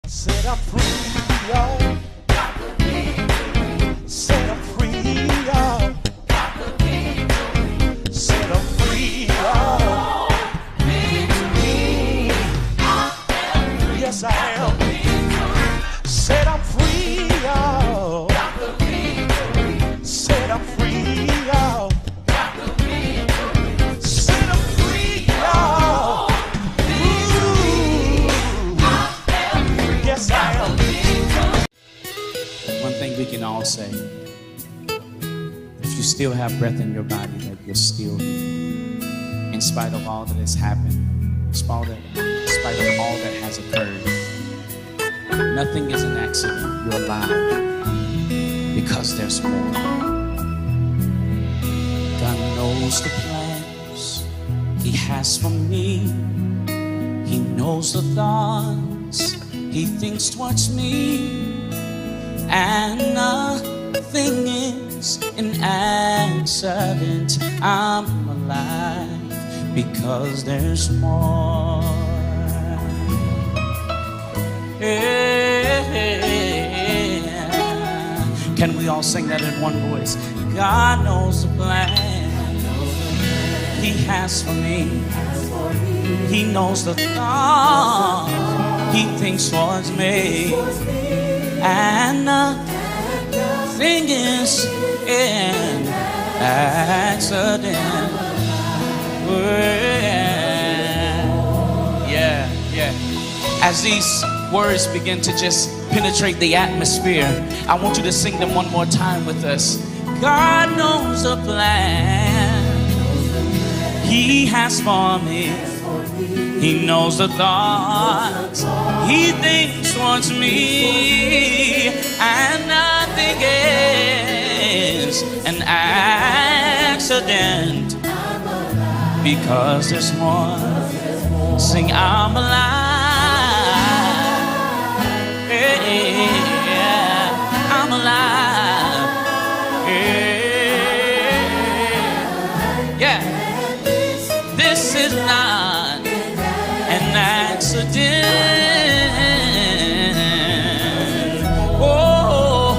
Set up free, y'all. Got the victory. Set up free, y'all. Got the victory. Set up free, y'all. Victory. Yes, I am. Set up free, y'all. Got the victory. Set up free, y'all. Got the victory. Set up free, y'all. Yes, I am. One thing we can all say, if you still have breath in your body, that you're still here. In spite of all that has happened, in spite of all that has occurred, nothing is an accident. You're alive because there's more. God knows the plans He has for me. He knows the thoughts He thinks towards me, and nothing is an accident. I'm alive because there's more. Yeah. Can we all sing that in one voice? God knows the plan He has for me. He knows the thought He thinks towards me, and nothing is an accident. Yeah. As these words begin to just penetrate the atmosphere, I want you to sing them one more time with us. God knows the plan He has for me. He knows the thoughts He thinks towards me, and nothing is an accident because there's more. Sing, I'm alive. Yeah, I'm alive. Yeah, this is not an accident. Oh,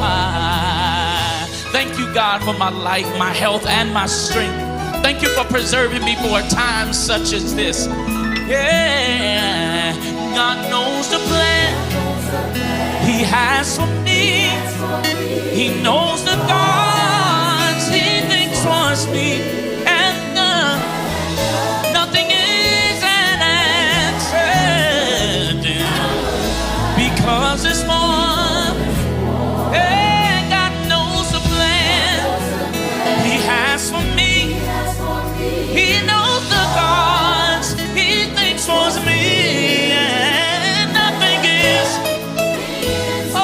thank you, God, for my life, my health, and my strength. Thank you for preserving me for a time such as this. Yeah, God knows the plan He has for me. He knows the thoughts He thinks towards me, and nothing is an accident because it's more. Yeah, God knows the plan He has for me. He knows the thoughts He thinks towards me, and nothing is. Oh,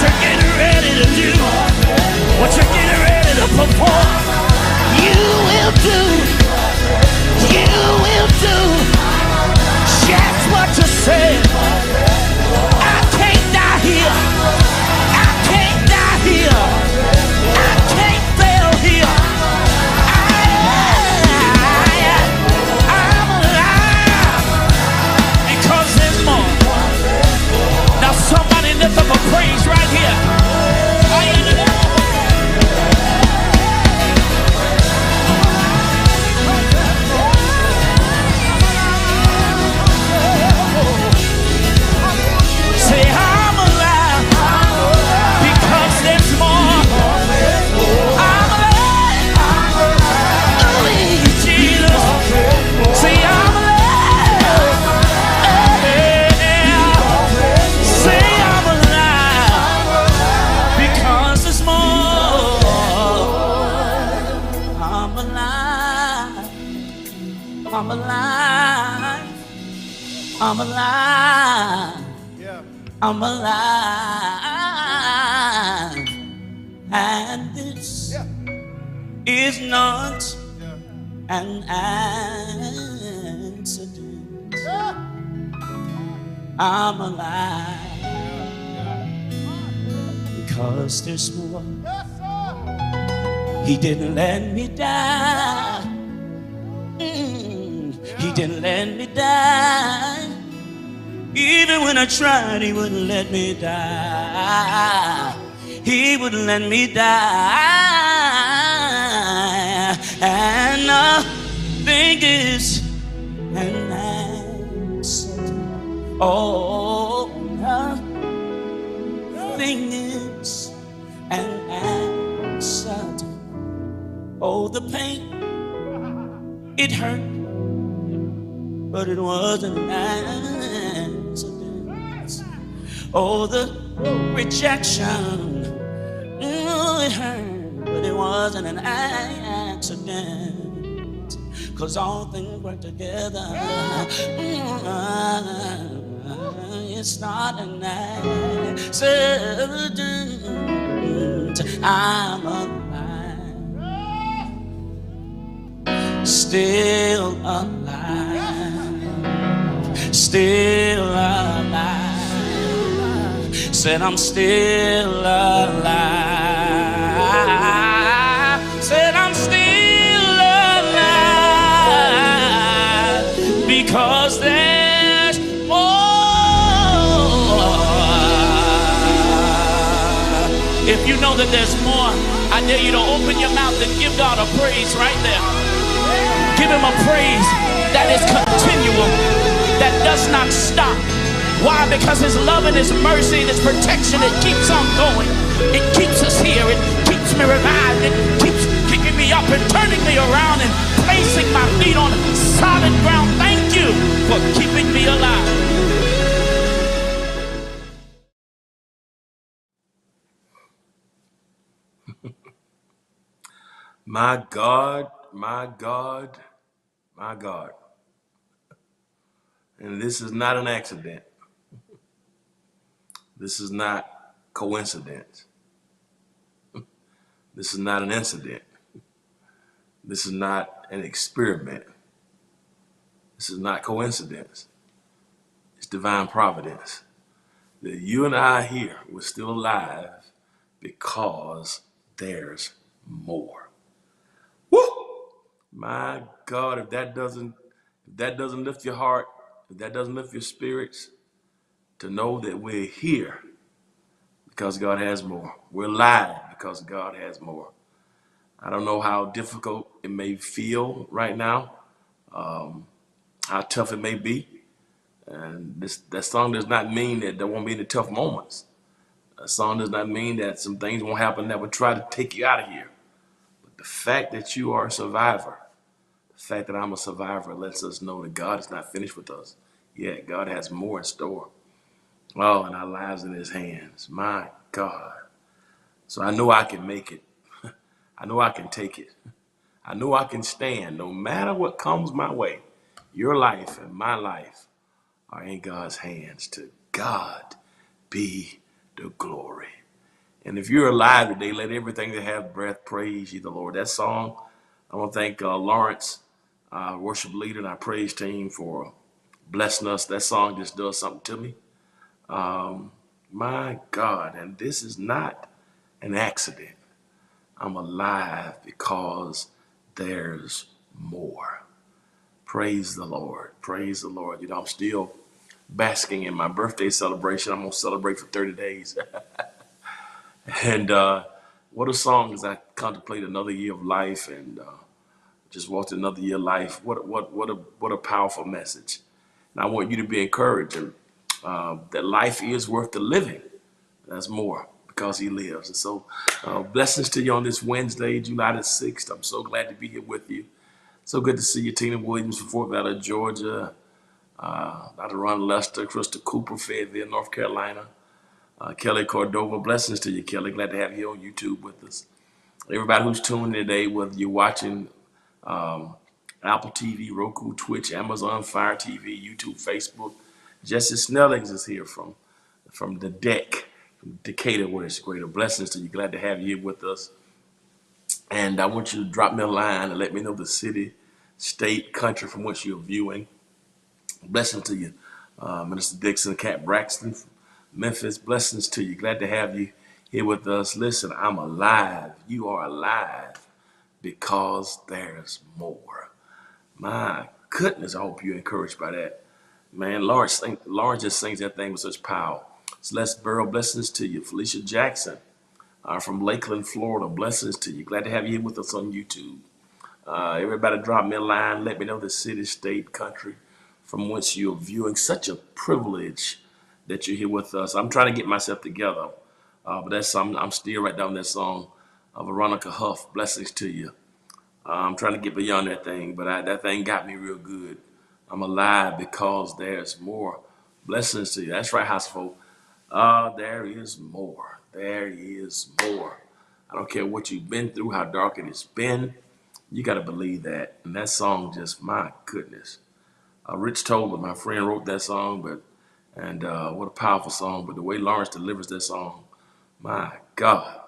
you're getting ready to do, what you're getting ready to perform, you will do just what you said. I can't die here. I can't die here. I can't fail here. I'm alive because there's more. Now somebody lift up a praise right here. Say I'm alive because there's more. I'm alive. Oh, Jesus. Say I'm alive. Yeah. Say I'm alive because there's more. I'm alive. I'm alive. I'm alive. I'm alive, and this is not an accident. I'm alive because there's more. He didn't let me die. He didn't let me die. Even when I tried, he wouldn't let me die. He wouldn't let me die. And nothing is an accident. Oh, nothing is an accident. Oh, the pain, it hurt, but it wasn't an accident. Oh, the rejection, it hurt, but it wasn't an accident. 'Cause all things work together. It's not an accident. I'm alive, still alive, still alive. Said I'm still alive. Said I'm still alive because there's more. If you know that there's more, I dare you to open your mouth and give God a praise right there. Give him a praise that is continual, that does not stop. Why? Because his love and his mercy and his protection, it keeps on going. It keeps us here. It keeps me revived. It keeps kicking me up and turning me around and placing my feet on solid ground. Thank you for keeping me alive. My God, my God, my God. And this is not an accident. This is not coincidence. This is not an incident. This is not an experiment. This is not coincidence. It's divine providence. That you and I here, we're still alive because there's more. Woo! My God, if that doesn't lift your heart, if that doesn't lift your spirits, to know that we're here because God has more. We're alive because God has more. I don't know how difficult it may feel right now, how tough it may be. And that song does not mean that there won't be any tough moments. That song does not mean that some things won't happen that will try to take you out of here. But the fact that you are a survivor, the fact that I'm a survivor lets us know that God is not finished with us. Yeah, God has more in store. Oh, and our lives in his hands. My God. So I know I can make it. I know I can take it. I know I can stand no matter what comes my way. Your life and my life are in God's hands. To God be the glory. And if you're alive today, let everything that have breath praise ye the Lord. That song, I want to thank Lawrence, worship leader, and our praise team for blessing us. That song just does something to me. My God, and this is not an accident. I'm alive because there's more. Praise the Lord. Praise the Lord. You know, I'm still basking in my birthday celebration. I'm going to celebrate for 30 days. And what a song as I contemplate another year of life and just walked another year of life. What a powerful message. And I want you to be encouraged that life is worth the living. That's more because he lives. And so blessings to you on this Wednesday, July the 6th. I'm so glad to be here with you. So good to see you, Tina Williams from Fort Valley, Georgia, Dr. Ron Lester, Krista Cooper, Fayetteville, North Carolina, Kelly Cordova. Blessings to you, Kelly. Glad to have you on YouTube with us. Everybody who's tuning in today, whether you're watching Apple TV, Roku, Twitch, Amazon, Fire TV, YouTube, Facebook. Jesse Snellings is here from the deck, from Decatur, where it's greater. Blessings to you. Glad to have you here with us. And I want you to drop me a line and let me know the city, state, country from which you're viewing. Blessings to you, Minister Dixon, Cat Braxton from Memphis. Blessings to you. Glad to have you here with us. Listen, I'm alive. You are alive because there's more. My goodness, I hope you're encouraged by that. Man, Lawrence just sings that thing with such power. Celeste Burrow, blessings to you. Felicia Jackson from Lakeland, Florida, blessings to you. Glad to have you here with us on YouTube. Everybody drop me a line. Let me know the city, state, country from which you're viewing. Such a privilege that you're here with us. I'm trying to get myself together, but that's something. I'm still right down that song of Veronica Huff. Blessings to you. I'm trying to get beyond that thing, but that thing got me real good. I'm alive because there's more. Blessings to you. That's right, house folk. There is more. There is more. I don't care what you've been through, how dark it has been. You got to believe that. And that song just, my goodness. Rich Tobler, my friend, wrote that song, and what a powerful song. But the way Lawrence delivers that song, my God.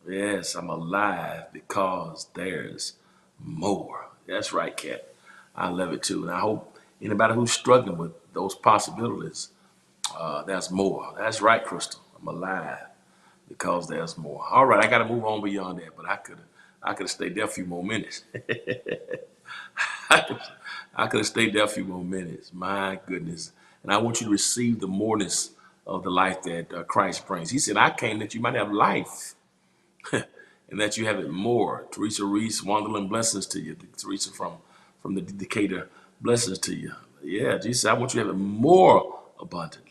Yes, I'm alive because there's more. That's right, Kat. I love it too. And I hope anybody who's struggling with those possibilities, there's more. That's right, Crystal. I'm alive because there's more. All right, I got to move on beyond that, but I could have stayed there a few more minutes. I could have stayed there a few more minutes. My goodness. And I want you to receive the moreness of the life that Christ brings. He said, I came that you might have life and that you have it more. Teresa Reese, Wonderland, blessings to you. Teresa from the Decatur, blessings to you. Yeah, Jesus, I want you to have it more abundantly.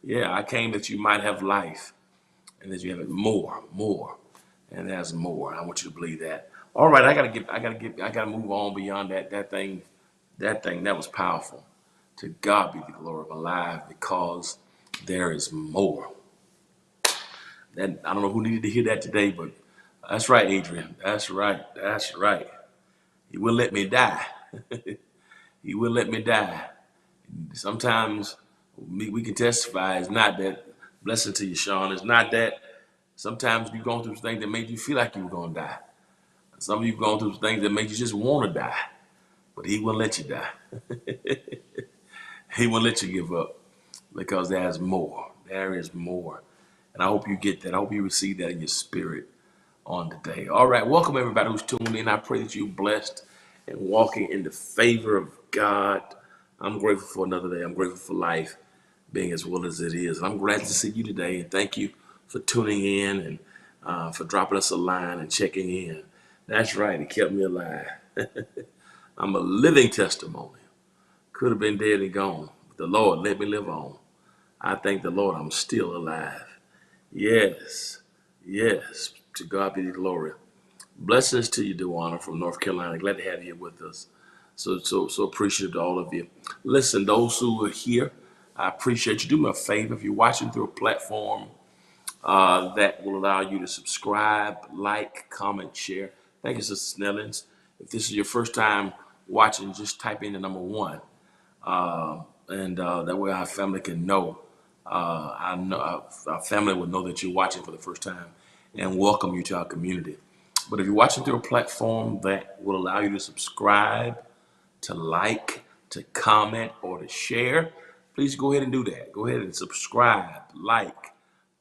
Yeah, I came that you might have life and that you have it more, and there's more. I want you to believe that. All right, I gotta move on beyond that thing that was powerful. To God be the glory of my life because there is more. That I don't know who needed to hear that today, but that's right, Adrian. That's right. He will let me die. He will let me die. Sometimes we can testify. It's not that blessing to you, Sean. It's not that sometimes you've gone through things that made you feel like you were going to die. Some of you've gone through things that made you just want to die. But he won't let you die. He won't let you give up because there's more. There is more. And I hope you get that. I hope you receive that in your spirit on today. All right. Welcome, everybody who's tuned in. I pray that you're blessed and walking in the favor of God. I'm grateful for another day. I'm grateful for life being as well as it is. And I'm glad to see you today. And thank you for tuning in and for dropping us a line and checking in. That's right. It kept me alive. I'm a living testimony. Could have been dead and gone, but the Lord let me live on. I thank the Lord I'm still alive. Yes. To God be the glory. Blessings to you, Dewana from North Carolina. Glad to have you here with us. So appreciative to all of you. Listen, those who are here, I appreciate you. Do me a favor. If you're watching through a platform that will allow you to subscribe, like, comment, share. Thank you, Sister Snellings. If this is your first time watching, just type in the number 1. And that way our family can know I know our family will know that you're watching for the first time and welcome you to our community. But if you're watching through a platform that will allow you to subscribe, to like, to comment, or to share, please go ahead and do that. Go ahead and subscribe, like,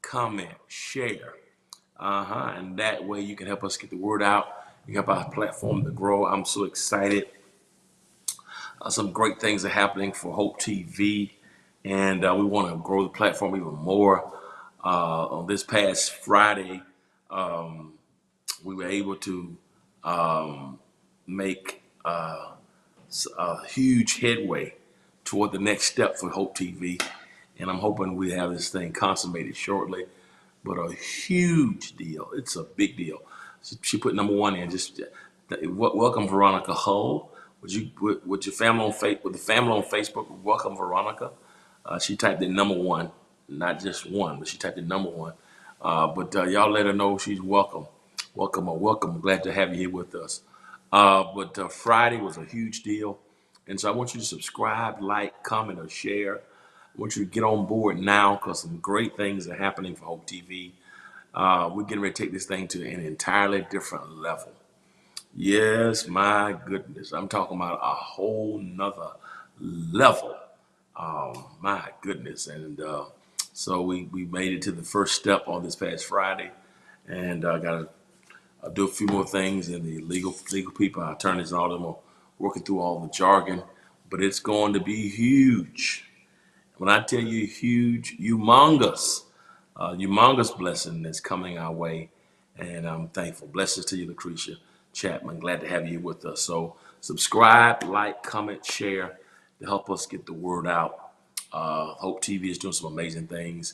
comment, share. And that way you can help us get the word out. You help our platform to grow. I'm so excited. Some great things are happening for Hope TV, and we want to grow the platform even more. On this past Friday, we were able to make a huge headway toward the next step for Hope TV, and I'm hoping we have this thing consummated shortly. But a huge deal. It's a big deal. She put number one in. Just welcome Veronica Hull. Would your family on with the family on Facebook welcome Veronica? She typed in number one, not just one, but she typed in number one. But y'all let her know she's welcome. Welcome. Glad to have you here with us. But Friday was a huge deal. And so I want you to subscribe, like, comment, or share. I want you to get on board now because some great things are happening for Hope TV. We're getting ready to take this thing to an entirely different level. Yes, my goodness. I'm talking about a whole nother level. My goodness. And so we made it to the first step on this past Friday. And I got to do a few more things. And the legal people, our attorneys and all of them are working through all the jargon. But it's going to be huge. When I tell you huge, humongous blessing that's coming our way. And I'm thankful. Blessings to you, Lucretia Chapman. Glad to have you with us. So subscribe, like, comment, share to help us get the word out. Hope TV is doing some amazing things.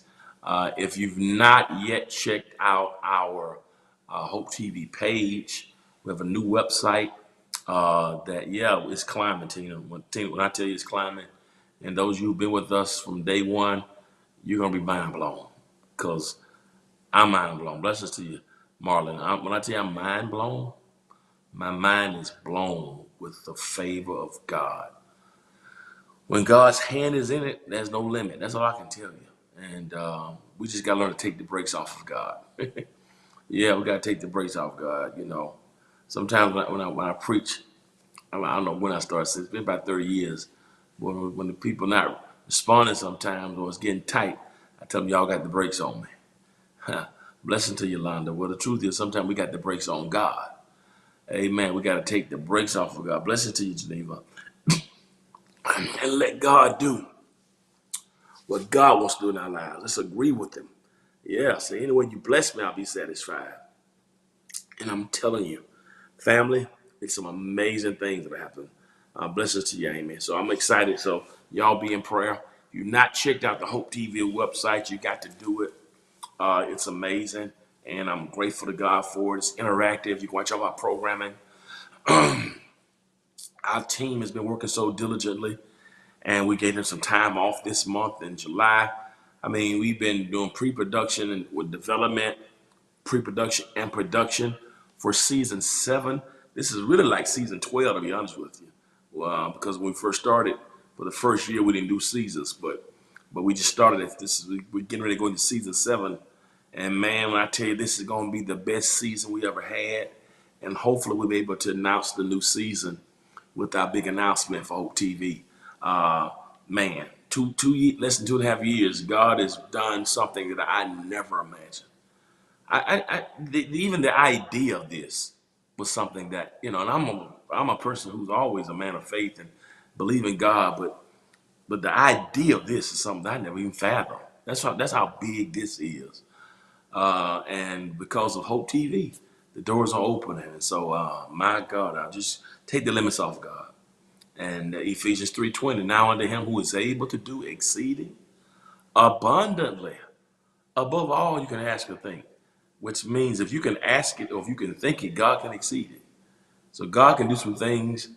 If you've not yet checked out our Hope TV page, we have a new website it's climbing, Tina. When I tell you it's climbing, and those of you who've been with us from day one, you're going to be mind blown because I'm mind blown. Blessings to you, Marlon. When I tell you I'm mind blown, my mind is blown with the favor of God. When God's hand is in it, there's no limit. That's all I can tell you. And we just got to learn to take the brakes off of God. Yeah, we got to take the brakes off God. You know, sometimes when I preach, I don't know when I started. It's been about 30 years. When the people not responding sometimes or it's getting tight, I tell them, y'all got the brakes on me. Blessing to Yolanda. Well, the truth is sometimes we got the brakes on God. Amen. We got to take the brakes off of God. Blessings to you, Geneva. And let God do what God wants to do in our lives. Let's agree with him. Yeah, so anyway you bless me, I'll be satisfied. And I'm telling you, family, it's some amazing things that happen. Blessings to you, amen. So I'm excited. So y'all be in prayer. If you've not checked out the Hope TV website, you got to do it. It's amazing. And I'm grateful to God for it. It's interactive. You can watch all our programming. Our team has been working so diligently, and we gave them some time off this month in July. I mean, we've been doing pre-production and with development, pre-production and production for season 7. This is really like season 12, to be honest with you. Because when we first started, for the first year, we didn't do seasons, but we just started it. We're getting ready to go into season 7. And man, when I tell you, this is going to be the best season we ever had. And hopefully we'll be able to announce the new season with our big announcement for Hope TV. Man, less than 2.5 years, God has done something that I never imagined. Even the idea of this was something that, you know, and I'm a person who's always a man of faith and believe in God, but the idea of this is something that I never even fathomed. That's how big this is. And because of Hope TV, the doors are opening. And so, my God, I'll just take the limits off God. And Ephesians 3:20, now unto him who is able to do exceeding abundantly above all you can ask or think, which means if you can ask it or if you can think it, God can exceed it. So God can do some things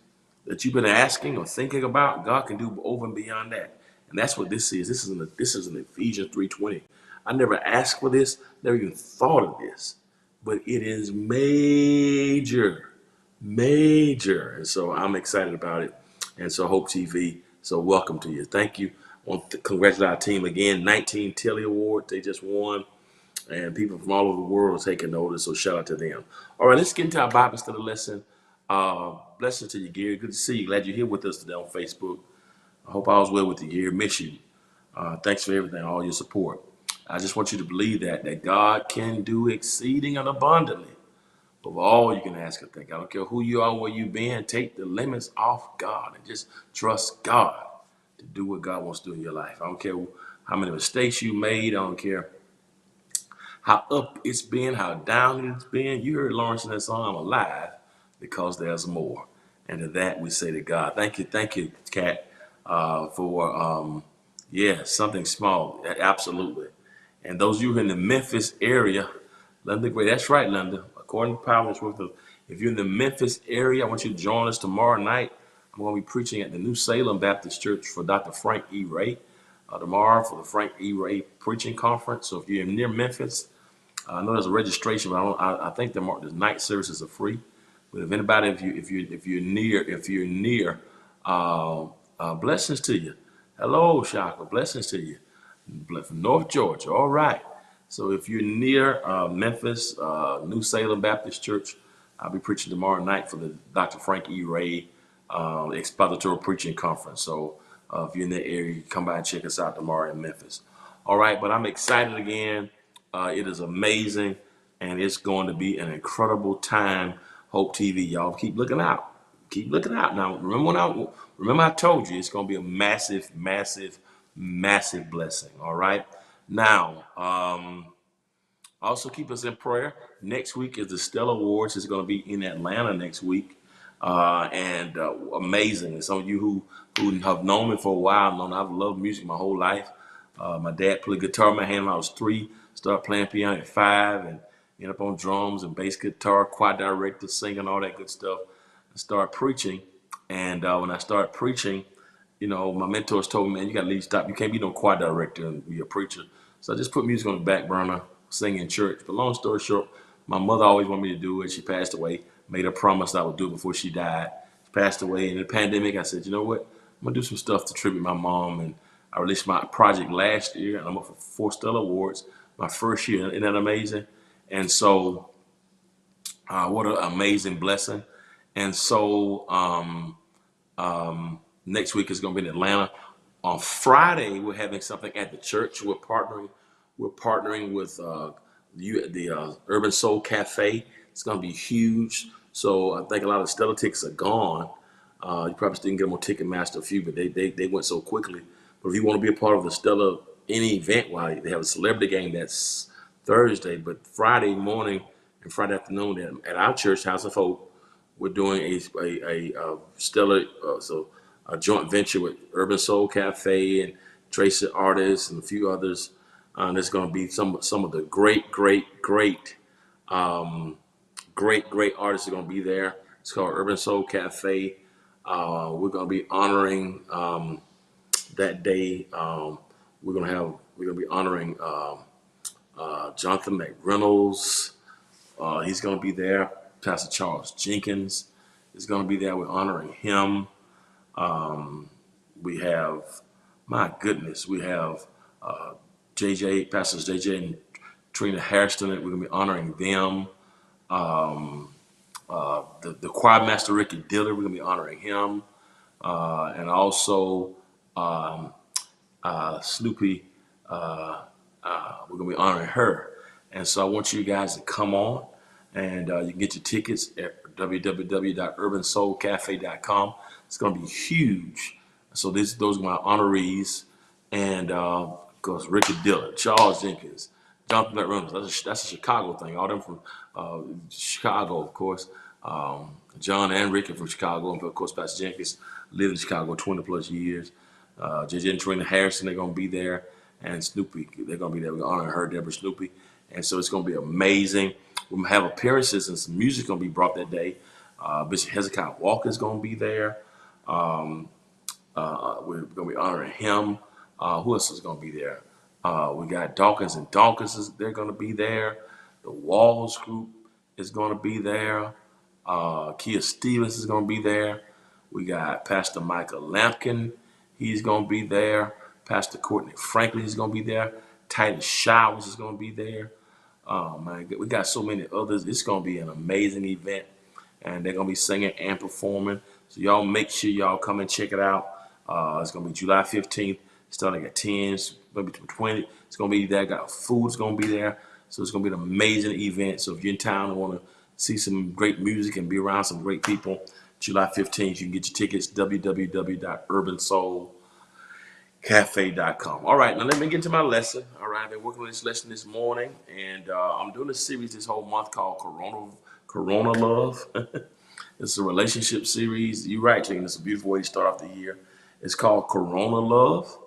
that you've been asking or thinking about. God can do over and beyond that. And that's what this is. This is an Ephesians 3:20. I never asked for this, never even thought of this, but it is major. And so I'm excited about it. And so Hope TV, so welcome to you. Thank you. I want to congratulate our team again. 19 Telly Awards they just won, and people from all over the world are taking notice. So shout out to them. All right, let's get into our Bible study lesson. Blessings to you, Gary. Good to see you. Glad you're here with us today on Facebook. I hope all is well with you, Gary. Miss you. Thanks for everything, all your support. I just want you to believe that God can do exceeding and abundantly of all you can ask or think. I don't care who you are, where you've been. Take the limits off God and just trust God to do what God wants to do in your life. I don't care how many mistakes you made. I don't care how up it's been, how down it's been. You heard Lawrence in that song, I'm alive because there's more. And to that we say to God, thank you, Kat, for something small, absolutely. And those of you in the Memphis area, Linda Gray, that's right, Linda. According to Providence, if you're in the Memphis area, I want you to join us tomorrow night. I'm going to be preaching at the New Salem Baptist Church for Dr. Frank E. Ray tomorrow for the Frank E. Ray Preaching Conference. So if you're near Memphis, I know there's a registration, but I think the night services are free. But if anybody, if you're near, blessings to you. Hello, Shaka. Blessings to you. From North Georgia. All right. So if you're near Memphis, New Salem Baptist Church, I'll be preaching tomorrow night for the Dr. Frank E. Ray Expository Preaching Conference. So if you're in that area, you come by and check us out tomorrow in Memphis. All right. But I'm excited again. It is amazing, and it's going to be an incredible time. Hope TV, y'all keep looking out. Keep looking out. Now, remember I told you it's going to be a massive, massive, massive blessing. All right. Now, also keep us in prayer. Next week is the Stellar Awards. It's going to be in Atlanta next week, and amazing. And some of you who have known me for a while know I've loved music my whole life. My dad played guitar in my hand when I was 3. Started playing piano at 5, and ended up on drums and bass guitar, choir director, singing, all that good stuff. I started preaching, and when I started preaching, my mentors told me, man, you got to leave. Stop. You can't be no choir director and be a preacher. So I just put music on the back burner, sing in church. But long story short, my mother always wanted me to do it. She passed away. Made a promise I would do it before she died. She passed away. In the pandemic, I said, you know what? I'm going to do some stuff to tribute my mom. And I released my project last year, and I'm up for 4 Stellar Awards. My first year. Isn't that amazing? And so, what an amazing blessing. And so, next week is going to be in Atlanta. On Friday, we're having something at the church. We're partnering with the Urban Soul Cafe. It's going to be huge. So I think a lot of the Stellar tickets are gone. You probably didn't get them on Ticketmaster, a few, but they went so quickly. But if you want to be a part of the Stellar any event, they have a celebrity game that's Thursday, but Friday morning and Friday afternoon at our church, House of Hope, we're doing a Stellar, a joint venture with Urban Soul Cafe and Tracy Artists and a few others. There's going to be some of the great artists are going to be there. It's called Urban Soul Cafe. We're going to be honoring that day. We're gonna be honoring Jonathan McReynolds. He's gonna be there. Pastor Charles Jenkins is gonna be there. We're honoring him. We have, my goodness, we have Pastors JJ and Trina Hairston. We're gonna be honoring them. The choir master Ricky Diller. We're gonna be honoring him, and also. Snoopy, we're going to be honoring her. And so I want you guys to come on, and you can get your tickets at www.urbansoulcafe.com. It's going to be huge. So those are my honorees. And of course, Ricky Dillard, Charles Jenkins, Jonathan McReynolds. That's a Chicago thing. All them from Chicago, of course. John and Ricky from Chicago. And of course, Pastor Jenkins lived in Chicago 20 plus years. JJ and Trina Harrison, they're going to be there, and Snoopy, they're going to be there. We're honoring her, Deborah Snoopy, and so it's going to be amazing. We're going to have appearances and some music going to be brought that day. Bishop Hezekiah Walker is going to be there. We're going to be honoring him. Who else is going to be there? We got Dawkins and Dawkins, they're going to be there. The Walls Group is going to be there. Kia Stevens is going to be there. We got Pastor Michael Lampkin. He's going to be there. Pastor Courtney Franklin is going to be there. Titus Showers is going to be there. Oh man, we got so many others. It's going to be an amazing event, and they're going to be singing and performing. So y'all make sure y'all come and check it out. It's going to be July 15th, starting at 10, maybe 20. It's going to be there. Got food. It's going to be there. So it's going to be an amazing event. So if you're in town and want to see some great music and be around some great people, July 15th, you can get your tickets, www.urbansoulcafe.com. All right, now let me get to my lesson. All right, I've been working on this lesson this morning, and I'm doing a series this whole month called Corona Love. It's a relationship series. You're right, King. It's a beautiful way to start off the year. It's called Corona Love,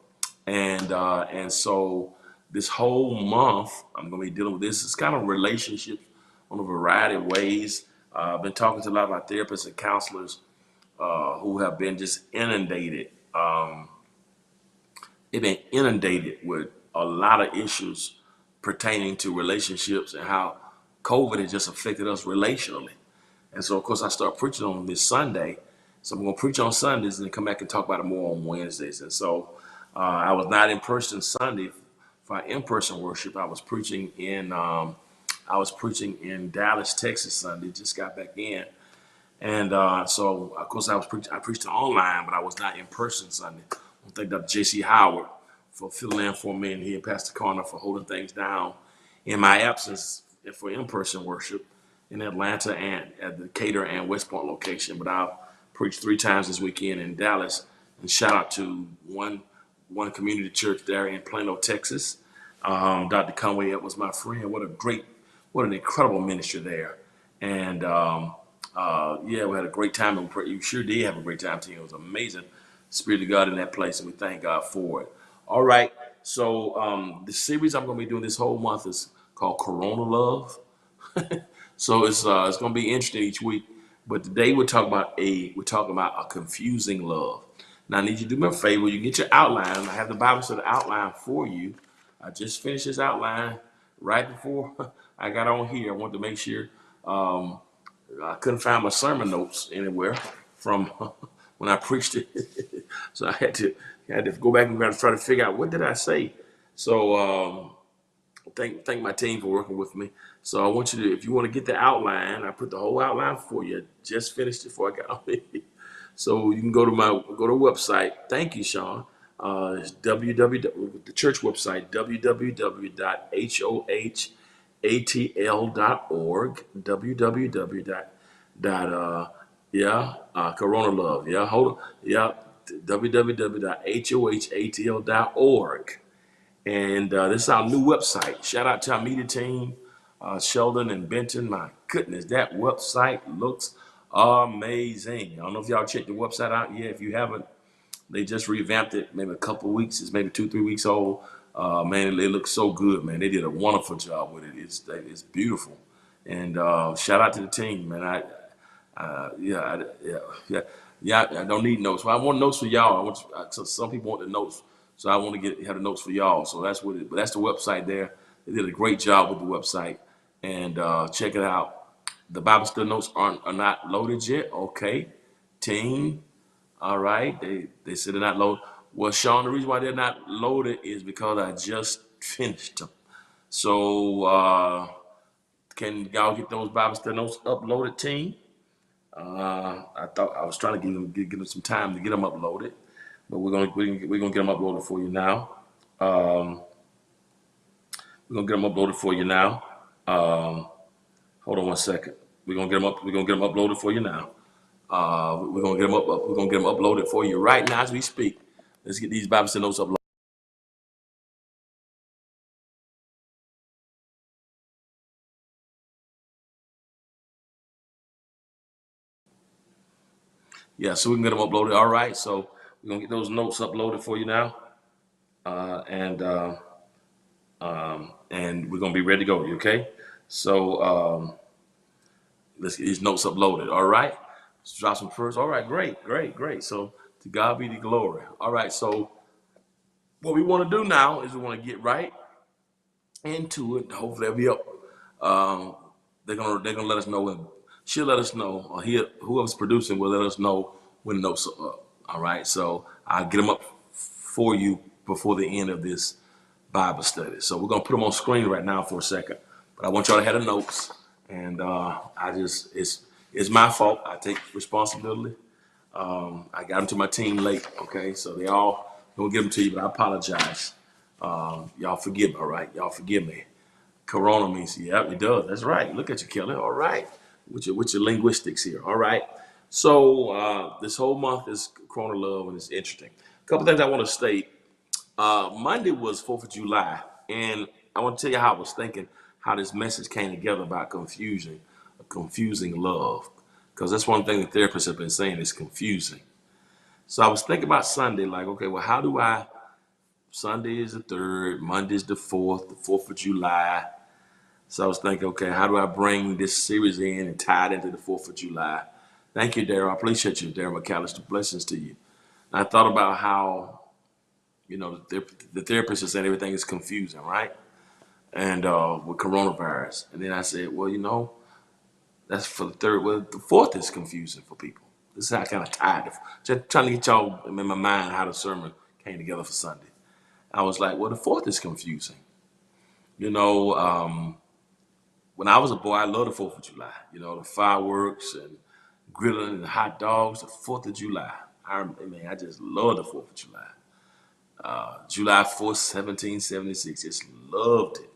and so this whole month I'm going to be dealing with this. It's kind of relationships on a variety of ways. I've been talking to a lot of our therapists and counselors who have been just inundated. They've been inundated with a lot of issues pertaining to relationships and how COVID has just affected us relationally. And so, of course, I start preaching on this Sunday. So I'm going to preach on Sundays and then come back and talk about it more on Wednesdays. And so I was not in person Sunday for our in-person worship. I was preaching in Dallas, Texas Sunday. Just got back in. And so, of course, I preached online, but I was not in person Sunday. I want to thank Dr. J.C. Howard for filling in for me, and he and Pastor Connor for holding things down in my absence for in-person worship in Atlanta and at the Decatur and West Point location. But I'll preach 3 times this weekend in Dallas. And shout out to one community church there in Plano, Texas. Dr. Conway was my friend. What an incredible ministry there. And yeah, we had a great time. You sure did have a great time, team. It was amazing. Spirit of God in that place, and we thank God for it. All right. So the series I'm going to be doing this whole month is called Corona Love. So it's going to be interesting each week. But today we're talking about a confusing love. Now I need you to do me a favor. You get your outline. I have the Bible study outline for you. I just finished this outline right before I got on here. I wanted to make sure I couldn't find my sermon notes anywhere from when I preached it. So I had to go back and try to figure out what did I say. So thank my team for working with me. So I want you to, if you want to get the outline, I put the whole outline for you. Just finished it before I got on here. So you can go to website. Thank you, Sean. It's the church website, www.hohatl.org, Corona Love, www.hohatl.org. And this is our new website. Shout out to our media team, Sheldon and Benton. My goodness, that website looks amazing. I don't know if y'all checked the website out yet. If you haven't, they just revamped it maybe a couple of weeks. It's maybe 2-3 weeks old. Man, it looks so good, man. They did a wonderful job with it. It's beautiful. And shout out to the team, man. I don't need notes. Well, I want notes for y'all. So some people want the notes. So I want to have the notes for y'all. So that's what but that's the website there. They did a great job with the website. And check it out. The Bible study notes are not loaded yet. Okay. Team. All right. They said they're not loaded. Well, Sean, the reason why they're not loaded is because I just finished them. So can y'all get those Bible study notes uploaded, team? I thought I was trying to give them some time to get them uploaded. But we're gonna get them uploaded for you now. We're gonna get them uploaded for you now. Hold on one second. We're gonna get them uploaded for you now. We're gonna get them uploaded for you right now as we speak. Let's get these Bible study notes uploaded. Yeah, so we can get them uploaded. All right, so we're gonna get those notes uploaded for you now, and we're gonna be ready to go. Okay, so let's get these notes uploaded. All right, let's drop some first. All right, great. So to God be the glory. All right, so what we want to do now is we want to get right into it. Hopefully, they'll be up. They're gonna let us know when. She'll let us know, or whoever's producing will let us know when notes are up. All right, so I'll get them up for you before the end of this Bible study. So we're going to put them on screen right now for a second. But I want y'all to have the notes. And it's my fault. I take responsibility. I got them to my team late, okay? So they all going to give them to you, but I apologize. Y'all forgive me, all right? Y'all forgive me. Corona means, yeah, it does. That's right. Look at you, Kelly. All right. With your linguistics here. All right. So this whole month is Corona Love, and it's interesting. A couple things I want to state. Monday was 4th of July, and I want to tell you how I was thinking, how this message came together about confusing love. Because that's one thing the therapists have been saying is confusing. So I was thinking about Sunday, like, okay, well, how do Sunday is the 3rd, Monday is the 4th of July. So I was thinking, okay, how do I bring this series in and tie it into the 4th of July? Thank you, Daryl. I appreciate you, Daryl McAllister. Blessings to you. And I thought about how, the therapist is saying everything is confusing, right? And with coronavirus. And then I said, well, that's for the 3rd. Well, the 4th is confusing for people. This is how I kind of tied it. Just trying to get y'all in my mind how the sermon came together for Sunday. I was like, well, the 4th is confusing. When I was a boy, I loved the 4th of July. The fireworks and grilling and hot dogs, the 4th of July. I just love the 4th of July. July 4th, 1776, just loved it.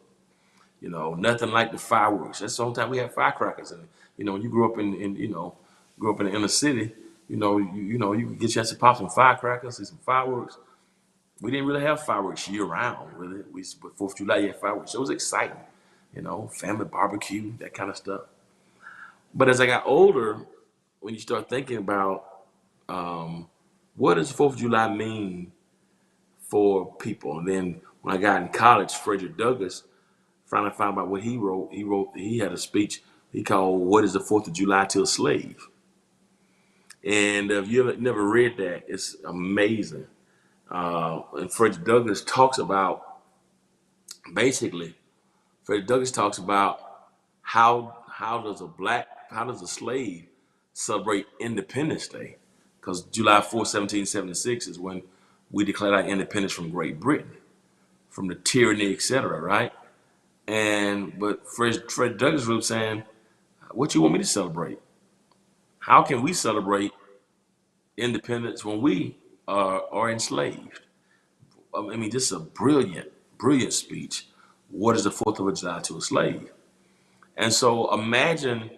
Nothing like the fireworks. That's the only time we had firecrackers. And, when you grew up in the inner city, you could get a chance to pop some firecrackers, see some fireworks. We didn't really have fireworks year round, really. But 4th of July, you had fireworks. So it was exciting, family barbecue, that kind of stuff. But as I got older, when you start thinking about what does the 4th of July mean for people? And then when I got in college, Frederick Douglass, finally found out what he wrote. He had a speech he called "What is the 4th of July to a Slave?" And if you never read that, it's amazing. And Frederick Douglass talks about, how does a slave celebrate Independence Day? Because July 4th, 1776 is when we declared our independence from Great Britain, from the tyranny, etc., right? But Fred Douglass was saying, what you want me to celebrate? How can we celebrate independence when we are enslaved? This is a brilliant speech. What is the 4th of July to a slave? And so imagine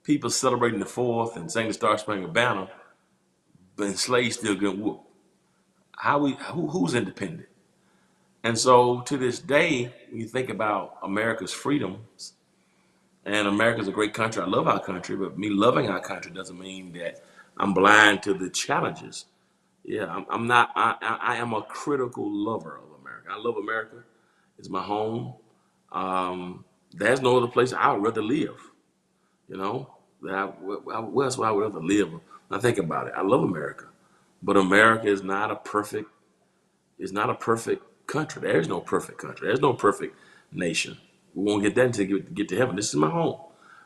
people celebrating the 4th and saying the Star Spangled Banner, but slaves still getting whooped. Who's independent? And so to this day, when you think about America's freedoms, and America's a great country, I love our country, but me loving our country doesn't mean that I'm blind to the challenges. Yeah, I'm not. I am a critical lover of America. I love America. It's my home. There's no other place I would rather live. Where else would I rather live? When I think about it, I love America, but America is not a perfect. It's not a perfect country. There is no perfect country. There's no perfect nation. We won't get that until we get to heaven. This is my home,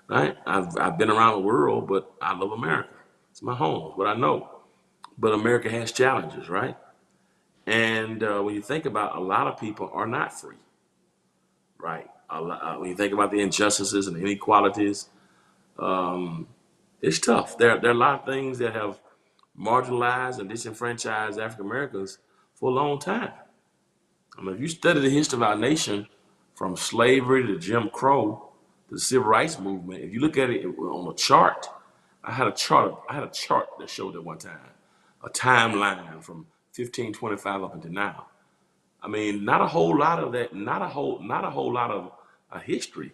right? I've been around the world, but I love America. It's my home. It's what I know. But America has challenges, right? And when you think about, a lot of people are not free, right? When you think about the injustices and the inequalities, it's tough. There are a lot of things that have marginalized and disenfranchised African Americans for a long time. If you study the history of our nation, from slavery to Jim Crow to the Civil Rights Movement, if you look at it on a chart, I had a chart that showed at one time a timeline from 1525 up until now. Not a whole lot of that. Not a whole lot of history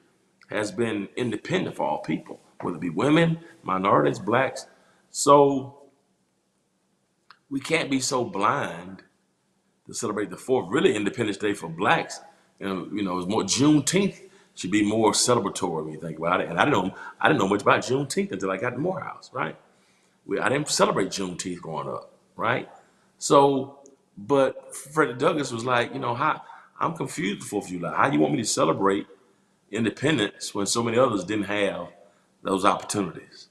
has been independent for all people, whether it be women, minorities, blacks. So we can't be so blind to celebrate the 4th. Really, Independence Day for blacks, it's more Juneteenth should be more celebratory when you think about it. And I didn't know much about Juneteenth until I got to Morehouse, right? I didn't celebrate Juneteenth growing up, right? So, but Frederick Douglass was like, I'm confused with 4th of July. How do you want me to celebrate independence when so many others didn't have those opportunities?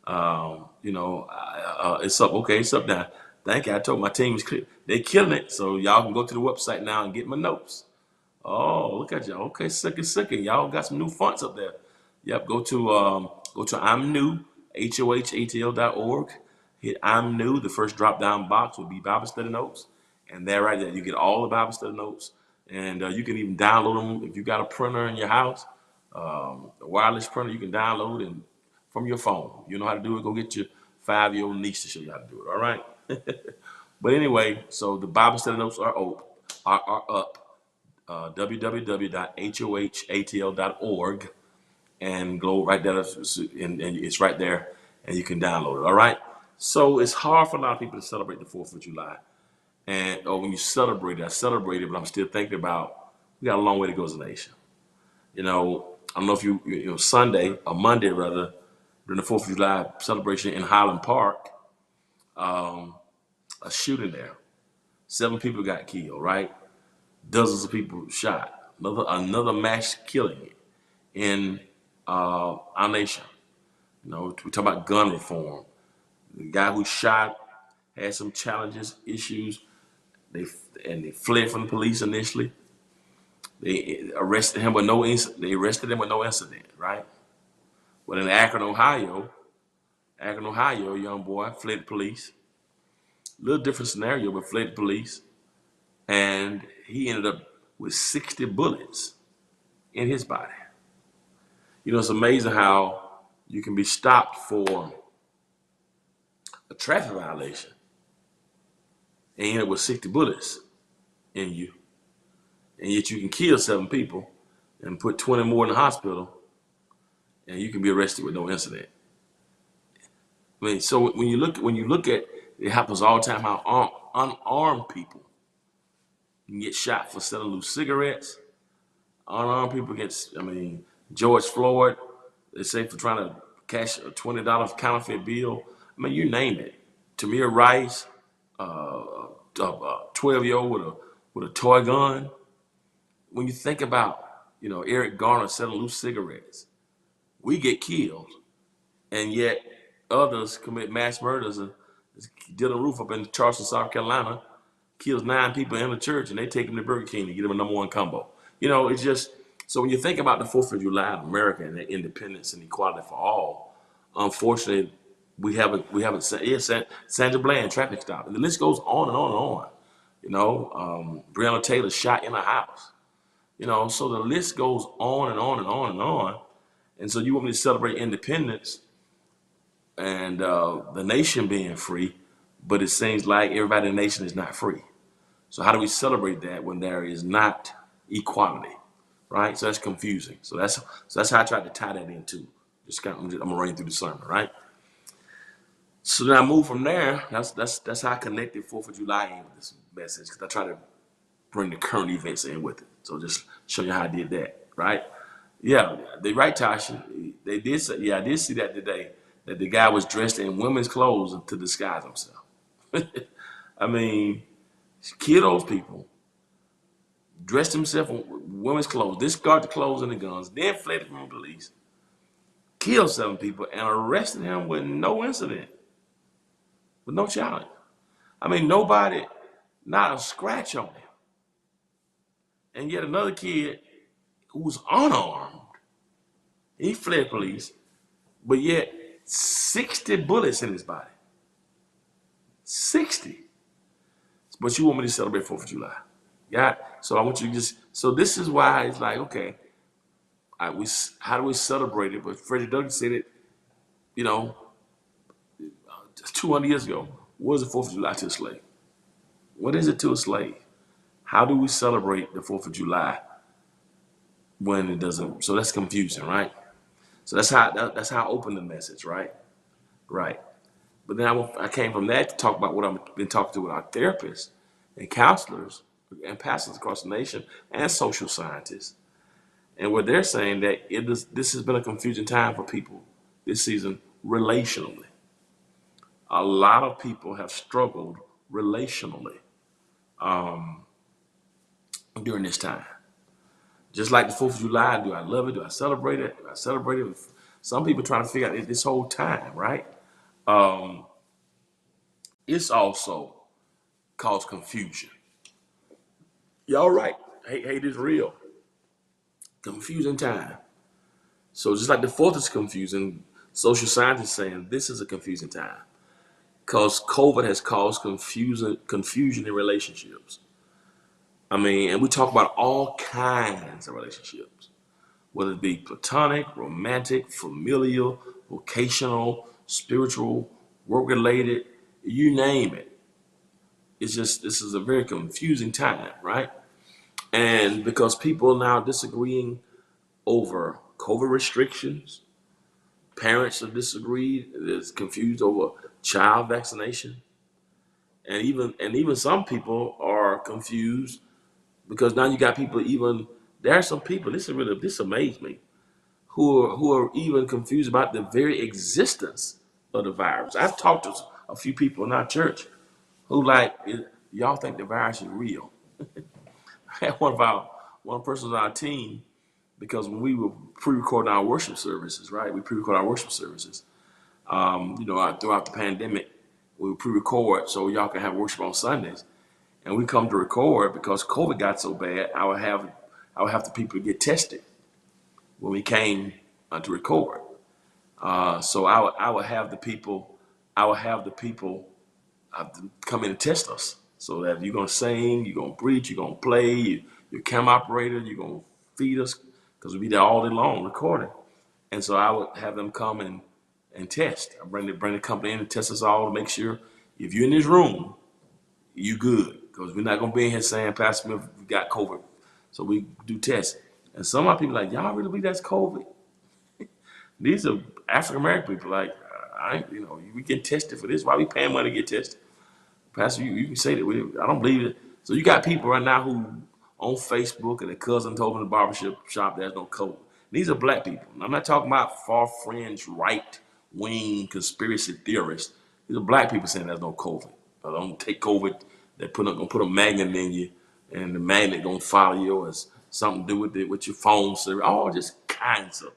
It's up. Okay, it's up now. Thank you. I told my team was they killing it. So y'all can go to the website now and get my notes. Oh, look at y'all. Okay, second. Y'all got some new fonts up there. Yep, go to I'm new, HOHATL.org. Hit I'm new. The first drop down box will be Bible study notes. And there right there, you get all the Bible study notes. And you can even download them if you got a printer in your house, a wireless printer, you can download and from your phone. You know how to do it, go get your 5-year-old niece to show you how to do it, all right? But anyway, so the Bible study notes are up. www.hohatl.org and go right there, and it's right there, and you can download it. All right. So it's hard for a lot of people to celebrate the 4th of July, or when you celebrate it, I celebrate it, but I'm still thinking about we got a long way to go as a nation. I don't know if Sunday or Monday rather during the 4th of July celebration in Highland Park, a shooting there. 7 people got killed. Right. Dozens of people shot. Another mass killing in our nation. We talk about gun reform. The guy who shot had some challenges, issues. They fled from the police initially. They arrested him with no incident, right? But in Akron, Ohio, a young boy fled the police. A little different scenario, but fled the police. And he ended up with 60 bullets in his body. It's amazing how you can be stopped for a traffic violation and end up with 60 bullets in you. And yet you can kill 7 people and put 20 more in the hospital and you can be arrested with no incident. So when you look at it happens all the time how unarmed people can get shot for selling loose cigarettes. Unarmed people George Floyd, they say for trying to cash a $20 counterfeit bill. You name it. Tamir Rice, a 12-year-old with a toy gun. When you think about, Eric Garner selling loose cigarettes, we get killed, and yet others commit mass murders. Dylan Roof up in Charleston, South Carolina, kills 9 people in the church, and they take him to Burger King to get him a #1 combo. It's just so when you think about the 4th of July in America and the independence and equality for all, unfortunately, we haven't. Sandra Bland traffic stop, and the list goes on and on and on. Breonna Taylor shot in her house. So the list goes on and on and on and on. And so you want me to celebrate independence and the nation being free, but it seems like everybody in the nation is not free. So how do we celebrate that when there is not equality, right? So that's confusing. So that's how I tried to tie that into. I'm gonna run through the sermon, right? So then I move from there. That's how I connected 4th of July in with this message, because I try to bring the current events in with it. So just show you how I did that, right? Yeah, they right, Tasha. They did say, I did see that today, that the guy was dressed in women's clothes to disguise himself. Kill those people, dressed himself in women's clothes, discarded the clothes and the guns, then fled from the police, killed 7 people, and arrested him with no incident, with no challenge. Nobody, not a scratch on him. And yet another kid who was unarmed, he fled police, but yet 60 bullets in his body. 60. But you want me to celebrate 4th of July. Yeah. So I want you to so this is why it's like, okay, how do we celebrate it? But Freddie Douglass said it, 200 years ago. What is the 4th of July to a slave? What is it to a slave? How do we celebrate the 4th of July when it doesn't? So that's confusing, right? So that's how I opened the message, right? Right. But then I came from that to talk about what I've been talking to with our therapists and counselors and pastors across the nation and social scientists. And what they're saying that this has been a confusing time for people this season relationally. A lot of people have struggled relationally during this time. Just like the 4th of July, do I love it? Do I celebrate it? Do I celebrate it? Some people trying to figure out this whole time, right? it's also caused confusion. Y'all right. Hate is real. Confusing time. So just like the fourth is confusing, social scientists saying this is a confusing time because COVID has caused confusion in relationships. I mean, and we talk about all kinds of relationships, whether it be platonic, romantic, familial, vocational, spiritual, work-related, you name it. It's just, this is a very confusing time, right? And because people are now disagreeing over COVID restrictions, parents are disagreed, there's confused over child vaccination, and even some people are confused because now you got people even there are some people this amazed me who are even confused about the very existence of the virus. I've talked to a few people in our church who like y'all think the virus is real. I had one person on our team because when we were pre-recording our worship services, right? We pre-record our worship services. Throughout the pandemic, we would pre-record so y'all can have worship on Sundays. And we come to record because COVID got so bad, I would have the people get tested when we came to record. So I would have the people come in and test us. So that you're gonna sing, you're gonna preach, you're gonna play, you're camera operator, you're gonna feed us, because we'd be there all day long recording. And so I would have them come and test. I bring the company in and test us all to make sure if you're in this room, you good. Because we're not gonna be in here saying, Pastor Smith, we got COVID. So we do tests. And some of my people like, y'all really believe that's COVID? These are African American people like, we get tested for this. Why we paying money to get tested? Pastor, you can say that. I don't believe it. So you got people right now who on Facebook and their cousin told them in the barbershop shop there's no COVID. These are black people. I'm not talking about far fringe right-wing conspiracy theorists. These are black people saying there's no COVID. Don't take COVID. They're gonna put a magnet in you, and the magnet gonna follow you, or something to do with your phone service. All just kinds of,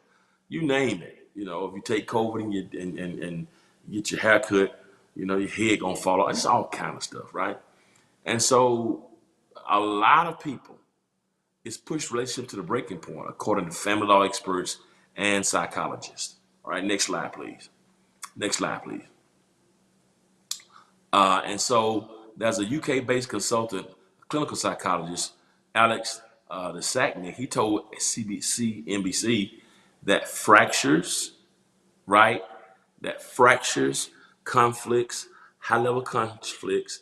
you name it. If you take COVID and get your hair cut, your head gonna fall off. It's all kind of stuff, right? And so a lot of people, it's pushed relationship to the breaking point, according to family law experts and psychologists. All right, next slide, please. Next slide, please. And so there's a UK-based consultant, clinical psychologist, Alex Desacnick. He told NBC that fractures, conflicts, high-level conflicts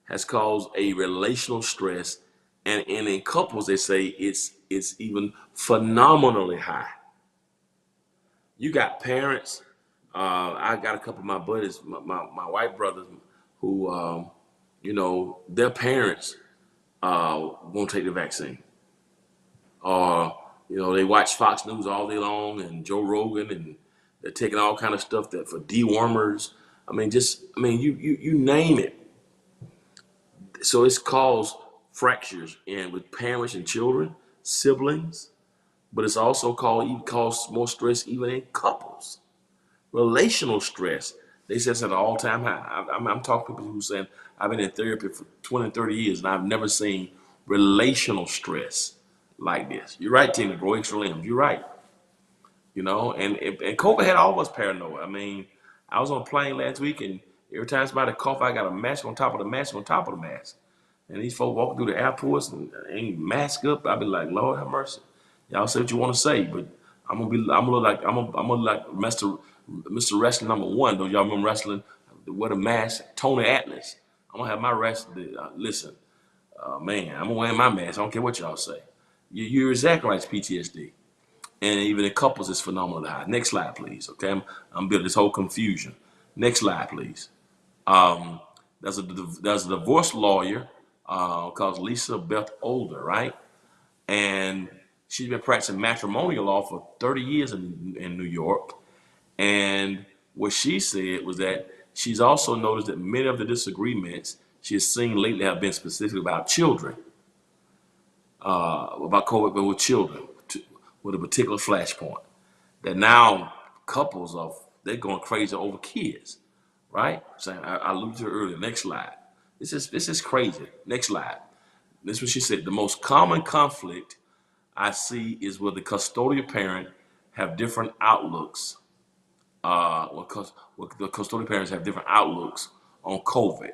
has caused a relational stress, and in couples they say it's even phenomenally high. You got parents. I got a couple of my buddies, my white brothers, who their parents won't take the vaccine, or they watch Fox News all day long and Joe Rogan, and they're taking all kind of stuff that for dewormers. You name it. So it's caused fractures with parents and children, siblings, but it's also caused more stress even in couples. Relational stress, they say it's at an all-time high. I'm talking to people who saying, I've been in therapy for 20, 30 years, and I've never seen relational stress like this. You're right, Tina, grow extra limbs. You're right. And COVID had all of us paranoid. I was on a plane last week, and every time somebody cough, I got a mask on top of the mask on top of the mask. And these folks walking through the airports and ain't mask up. I be like, Lord have mercy. Y'all say what you want to say, but I'm gonna look like Mr. Wrestling #1. Don't y'all remember wrestling? Wear the mask, Tony Atlas. I'm gonna have my listen, man. I'm gonna wear my mask. I don't care what y'all say. You're exactly right. It's PTSD, and even in couples, it's phenomenally high. Next slide, please. Okay, I'm building this whole confusion. Next slide, please. There's a divorce lawyer called Lisa Beth Older, right? And she's been practicing matrimonial law for 30 years in New York. And what she said was that she's also noticed that many of the disagreements she has seen lately have been specific about children, about COVID, but with children, with a particular flashpoint. That now couples they're going crazy over kids. right? So I alluded to it earlier. Next slide. This is crazy. Next slide. This is what she said. The most common conflict I see is where the custodial parent have different outlooks. The custodial parents have different outlooks on COVID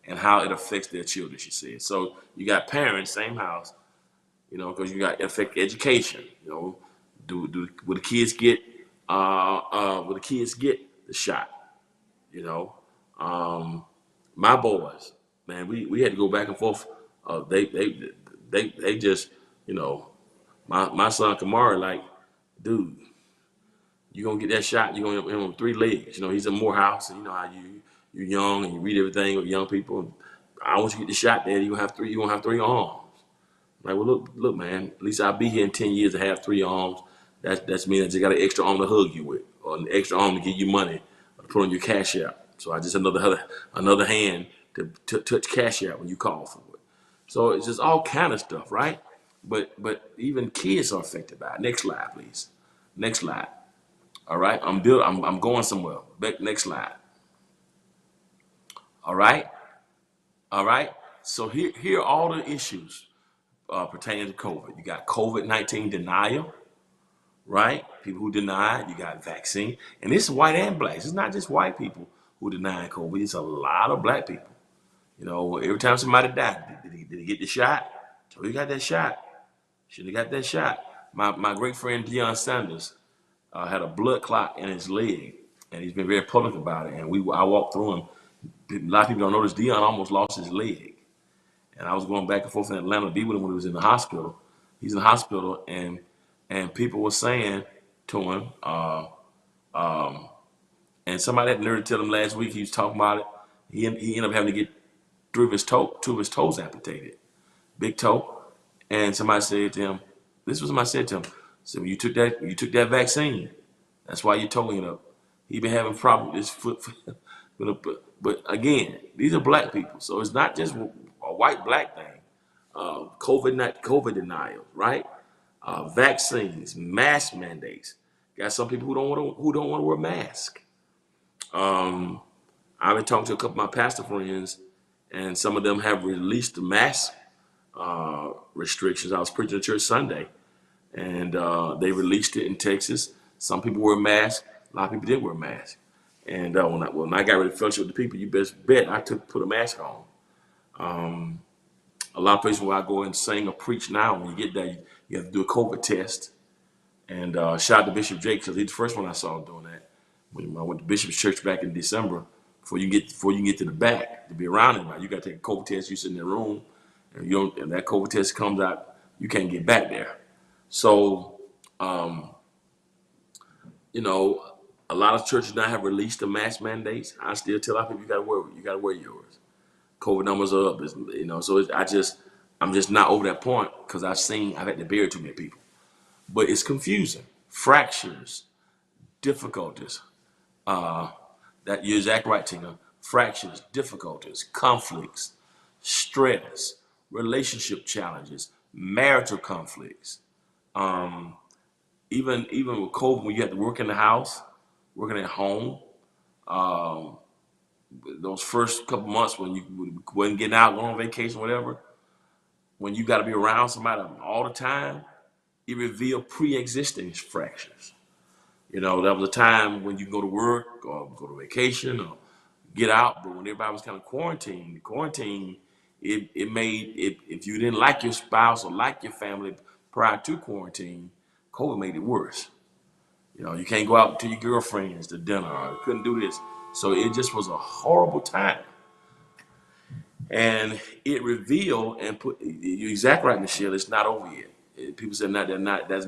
and how it affects their children. She said. So you got parents, same house, because you got affect education. Will the kids get the shot? My boys, man, we had to go back and forth. They just, my son Kamari, like, dude, you gonna get that shot. You gonna give him 3 legs. He's in Morehouse, and you know how you're young and you read everything with young people. I want you to get the shot, Dad. You gonna have 3. You gonna have 3 arms. Like, well, look, man. At least I'll be here in 10 years to have 3 arms. That's mean I just got an extra arm to hug you with, or an extra arm to give you money, or to put on your cash out. So I just another hand to touch cash out when you call for it. So it's just all kind of stuff, right? But even kids are affected by it. Next slide, please. Next slide. All right, I'm going somewhere. Next slide. All right. So here are all the issues pertaining to COVID. You got COVID-19 denial, right? People who deny it. You got vaccine, and this is white and black. It's not just white people who deny COVID. It's a lot of black people. Every time somebody died, did he get the shot? So he got that shot. Should have got that shot. My great friend Deion Sanders had a blood clot in his leg, and he's been very public about it. And I walked through him. A lot of people don't notice Deion almost lost his leg. And I was going back and forth in Atlanta to be with him when he was in the hospital. He's in the hospital, and people were saying to him, and somebody had the nerve to tell him last week, he was talking about it. He ended up having to get 2 of his toes amputated, big toe. And somebody said to him, this was somebody said to him, so when you took that vaccine, that's why your toe went up. He been having problems with his foot. But again, these are black people, so it's not just a white-black thing. COVID denial, right? Vaccines, mask mandates. Got some people who don't want to wear a mask. I've been talking to a couple of my pastor friends, and some of them have released the mask restrictions. I was preaching at church Sunday, and they released it in Texas. Some people wear masks. A lot of people didn't wear masks. And when I got ready to fellowship with the people, you best bet I put a mask on. A lot of places where I go and sing or preach now, when you get there, you have to do a COVID test. And shout out to Bishop Jake, because he's the first one I saw doing that. When I went to Bishop's church back in December, before you get to the back to be around him, you got to take a COVID test. You sit in the room, and and that COVID test comes out, you can't get back there. So, a lot of churches now have released the mask mandates. I still tell our people, you got to wear yours. COVID numbers are up, so I'm just not over that point, because I've had to bury too many people. But it's confusing. Fractures, difficulties. That you're exactly right, Tina. Fractures, difficulties, conflicts, stress, relationship challenges, marital conflicts. Even with COVID, when you have to work in the house, working at home, those first couple months when you wasn't getting out, going on vacation, whatever, when you got to be around somebody all the time, it revealed pre-existing fractures. That was a time when you go to work or go to vacation or get out, but when everybody was kind of quarantined, it made it, if you didn't like your spouse or like your family prior to quarantine, COVID made it worse. You can't go out to your girlfriends to dinner, or you couldn't do this. So it just was a horrible time. And it revealed and you're exactly right, Michelle, it's not over yet. People say there aren't as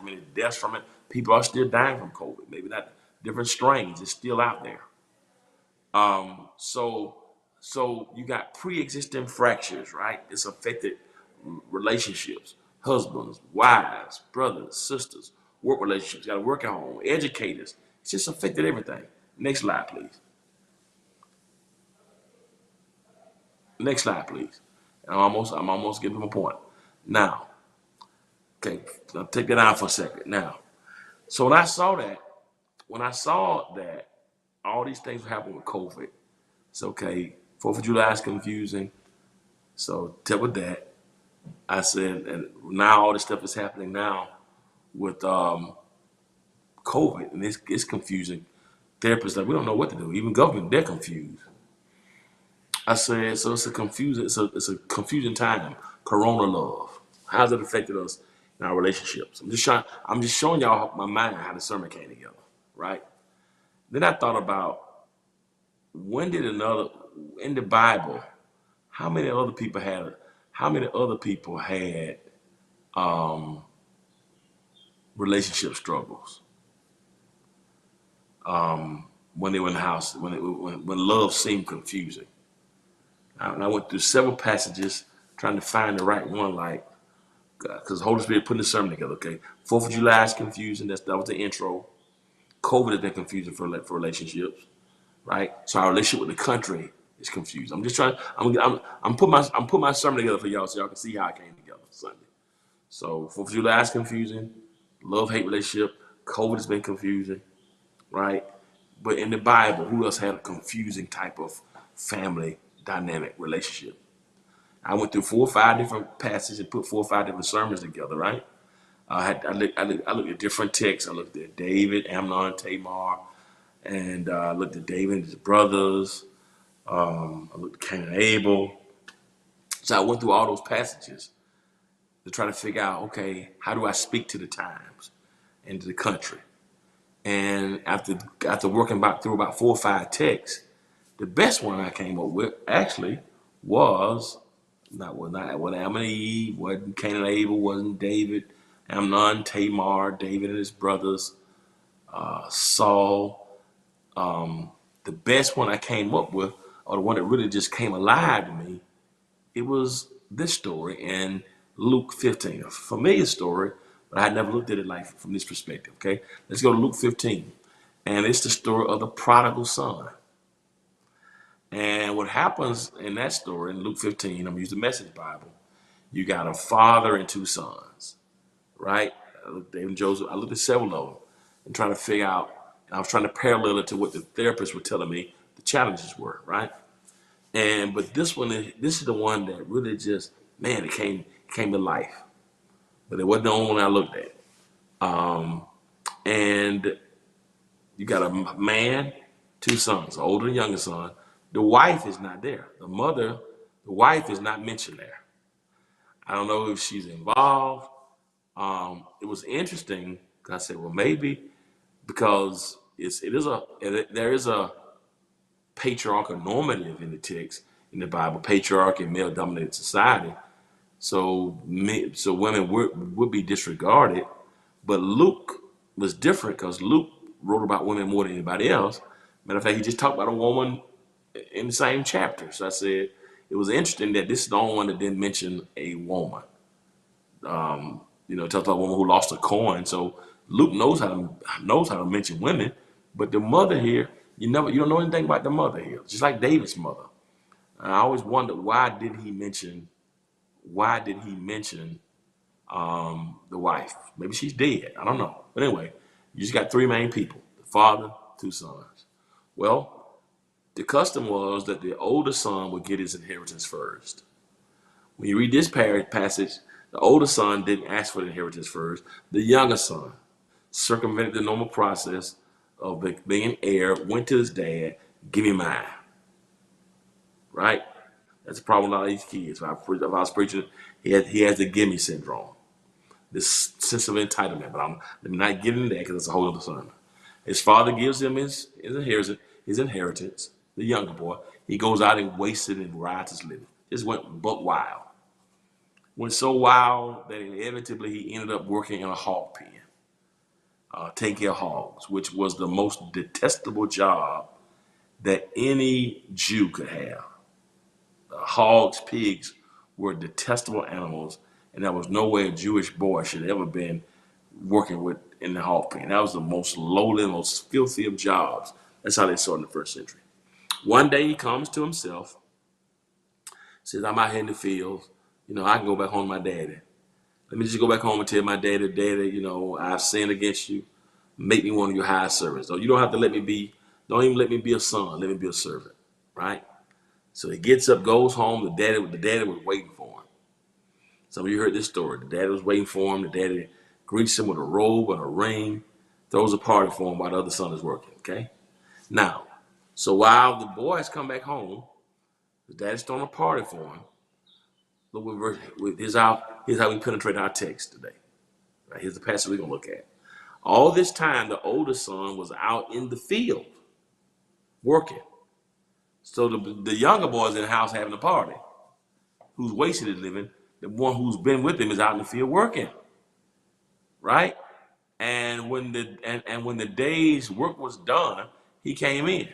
many deaths from it. People are still dying from COVID. Maybe not different strains. It's still out there. So you got pre-existing fractures, right? It's affected relationships, husbands, wives, brothers, sisters, work relationships. Got to work at home, educators. It's just affected everything. Next slide, please. Next slide, please. I'm almost getting to my point. Now, okay, I'll take that out for a second. Now, so when I saw that, all these things happen with COVID. It's okay. 4th of July is confusing. So tell with that. I said, and now all this stuff is happening now with COVID, and it's confusing. Therapists like we don't know what to do. Even government, they're confused. I said, so it's a confusing time. Corona love. How's it affected us in our relationships? I'm just showing y'all my mind how the sermon came together, right? Then I thought about in the Bible, how many other people had relationship struggles when they were in the house, when love seemed confusing. And I went through several passages trying to find the right one, like, because the Holy Spirit putting the sermon together, okay? 4th of July is confusing. That was the intro. COVID has been confusing for relationships, right? So our relationship with the country is confused. I'm just trying. I'm putting my sermon together for y'all so y'all can see how it came together Sunday. So 4th of July is confusing. Love-hate relationship. COVID has been confusing, right? But in the Bible, who else had a confusing type of family dynamic relationship? I went through 4 or 5 different passages and put 4 or 5 different sermons together, right? I looked at different texts. I looked at David, Amnon, Tamar, and I looked at David and his brothers. I looked at Cain and Abel. So I went through all those passages to try to figure out, okay, how do I speak to the times and to the country? And after working through about 4 or 5 texts, the best one I came up with actually was not Adam and Eve, wasn't Cain and Abel, wasn't David, Amnon, Tamar, David and his brothers, Saul. The best one I came up with, or the one that really just came alive to me, it was this story in Luke 15, a familiar story, but I had never looked at it like from this perspective. Okay, let's go to Luke 15, and it's the story of the prodigal son. And what happens in that story in Luke 15, I'm gonna use the Message Bible. You got a father and 2 sons, right? David and Joseph. I looked at several of them and trying to figure out. And I was trying to parallel it to what the therapists were telling me the challenges were, right? But this is the one that really just, man, it came to life. But it wasn't the only one I looked at. And you got a man, 2 sons, an older and younger son. The wife is not there. The wife is not mentioned there. I don't know if she's involved. It was interesting because I said, well, maybe because there is a patriarchal normative in the text in the Bible, patriarchy and male-dominated society. So women would be disregarded. But Luke was different because Luke wrote about women more than anybody else. Matter of fact, he just talked about a woman in the same chapter. So I said it was interesting that this is the only one that didn't mention a woman. Talked about a woman who lost a coin. So Luke knows how to mention women, but the mother here, you don't know anything about the mother here. Just like David's mother. And I always wondered why did he mention the wife? Maybe she's dead. I don't know. But anyway, you just got 3 main people: the father, 2 sons. Well, the custom was that the older son would get his inheritance first. When you read this passage, the older son didn't ask for the inheritance first. The younger son circumvented the normal process of being an heir, went to his dad, give me mine. Right? That's the problem with a lot of these kids. If I was preaching, he has the gimme syndrome, this sense of entitlement. But I'm not getting into that because it's a whole other sermon. His father gives him his inheritance, the younger boy. He goes out and wastes it and rides his living. Just went buck wild. Went so wild that inevitably he ended up working in a hog pen, taking care of hogs, which was the most detestable job that any Jew could have. Hogs, pigs were detestable animals, and there was no way a Jewish boy should have ever been working in the hog pen. That was the most lowly, most filthy of jobs. That's how they saw it in the 1st century. One day he comes to himself, says, I'm out here in the fields. I can go back home to my daddy. Let me just go back home and tell my daddy, I've sinned against you. Make me one of your high servants. So you don't have to let me be Don't even let me be a son. Let me be a servant. Right? So he gets up, goes home. The daddy was waiting for him. Some of you heard this story. The daddy was waiting for him. The daddy greets him with a robe and a ring, throws a party for him while the other son is working. Okay? Now, so while the boys come back home, the daddy's throwing a party for him. Look, here's how we penetrate our text today. Right? Here's the passage we're going to look at. All this time, the older son was out in the field working. So the younger boy's in the house having a party. Who's wasted his living? The one who's been with him is out in the field working. Right? And when the day's work was done, he came in.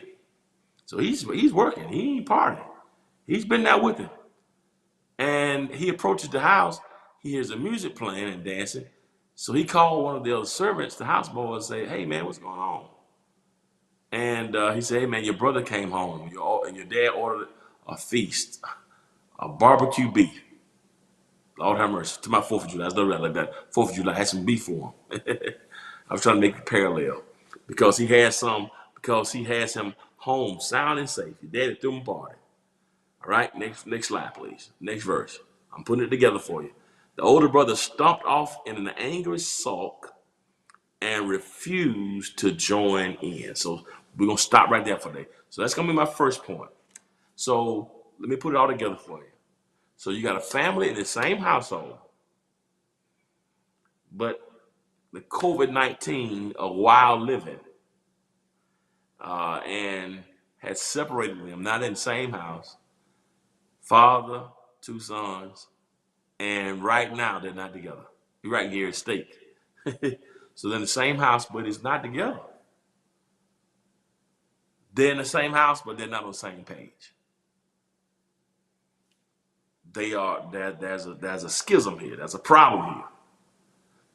So he's working. He ain't partying. He's been there with him. And he approaches the house. He hears the music playing and dancing. So he called one of the other servants, the houseboy, and say, "Hey man, what's going on?" And he said, "Hey man, your brother came home and your dad ordered a feast, a barbecue beef. Lord have mercy. To my 4th of July. That's not like that. 4th of July, I had some beef for him." I was trying to make a parallel because he has him home sound and safe. Your daddy threw him a party. All right, next slide, please. Next verse. I'm putting it together for you. The older brother stomped off in an angry sulk and refused to join in. So we're going to stop right there for today. So that's going to be my first point. So let me put it all together for you. So you got a family in the same household, but the COVID-19 of wild living and had separated them, not in the same house. Father, 2 sons, and right now they're not together. You're right here at stake. So they're in the same house, but it's not together. They're in the same house, but they're not on the same page. There's a schism here. There's a problem here.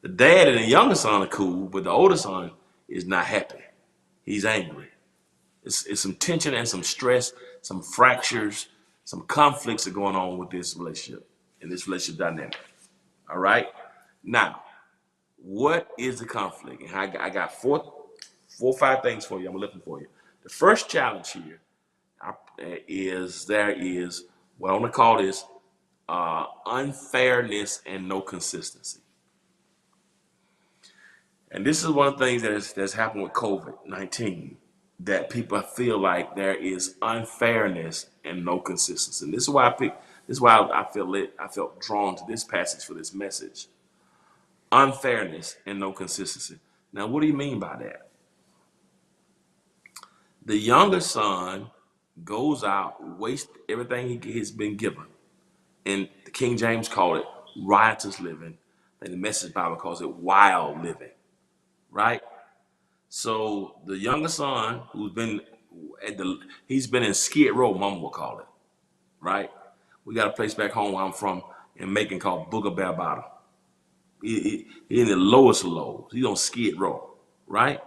The dad and the younger son are cool, but the older son is not happy. He's angry. It's some tension and some stress, some fractures, some conflicts are going on with this relationship and this relationship dynamic. All right. Now, what is the conflict? And I got four or five things for you. I'm looking for you. The first challenge here is what I'm going to call this unfairness and no consistency. And this is one of the things that's happened with COVID-19, that people feel like there is unfairness and no consistency. And this is why I felt drawn to this passage for this message. Unfairness and no consistency. Now, what do you mean by that? The younger son goes out, wastes everything he's been given. And the King James called it riotous living, and the Message Bible calls it wild living, right? So the younger son, he's been in Skid Row, Mama will call it, right? We got a place back home where I'm from in Macon called Booger Bear Bottom. He in the lowest of lows. He's on Skid Row, right?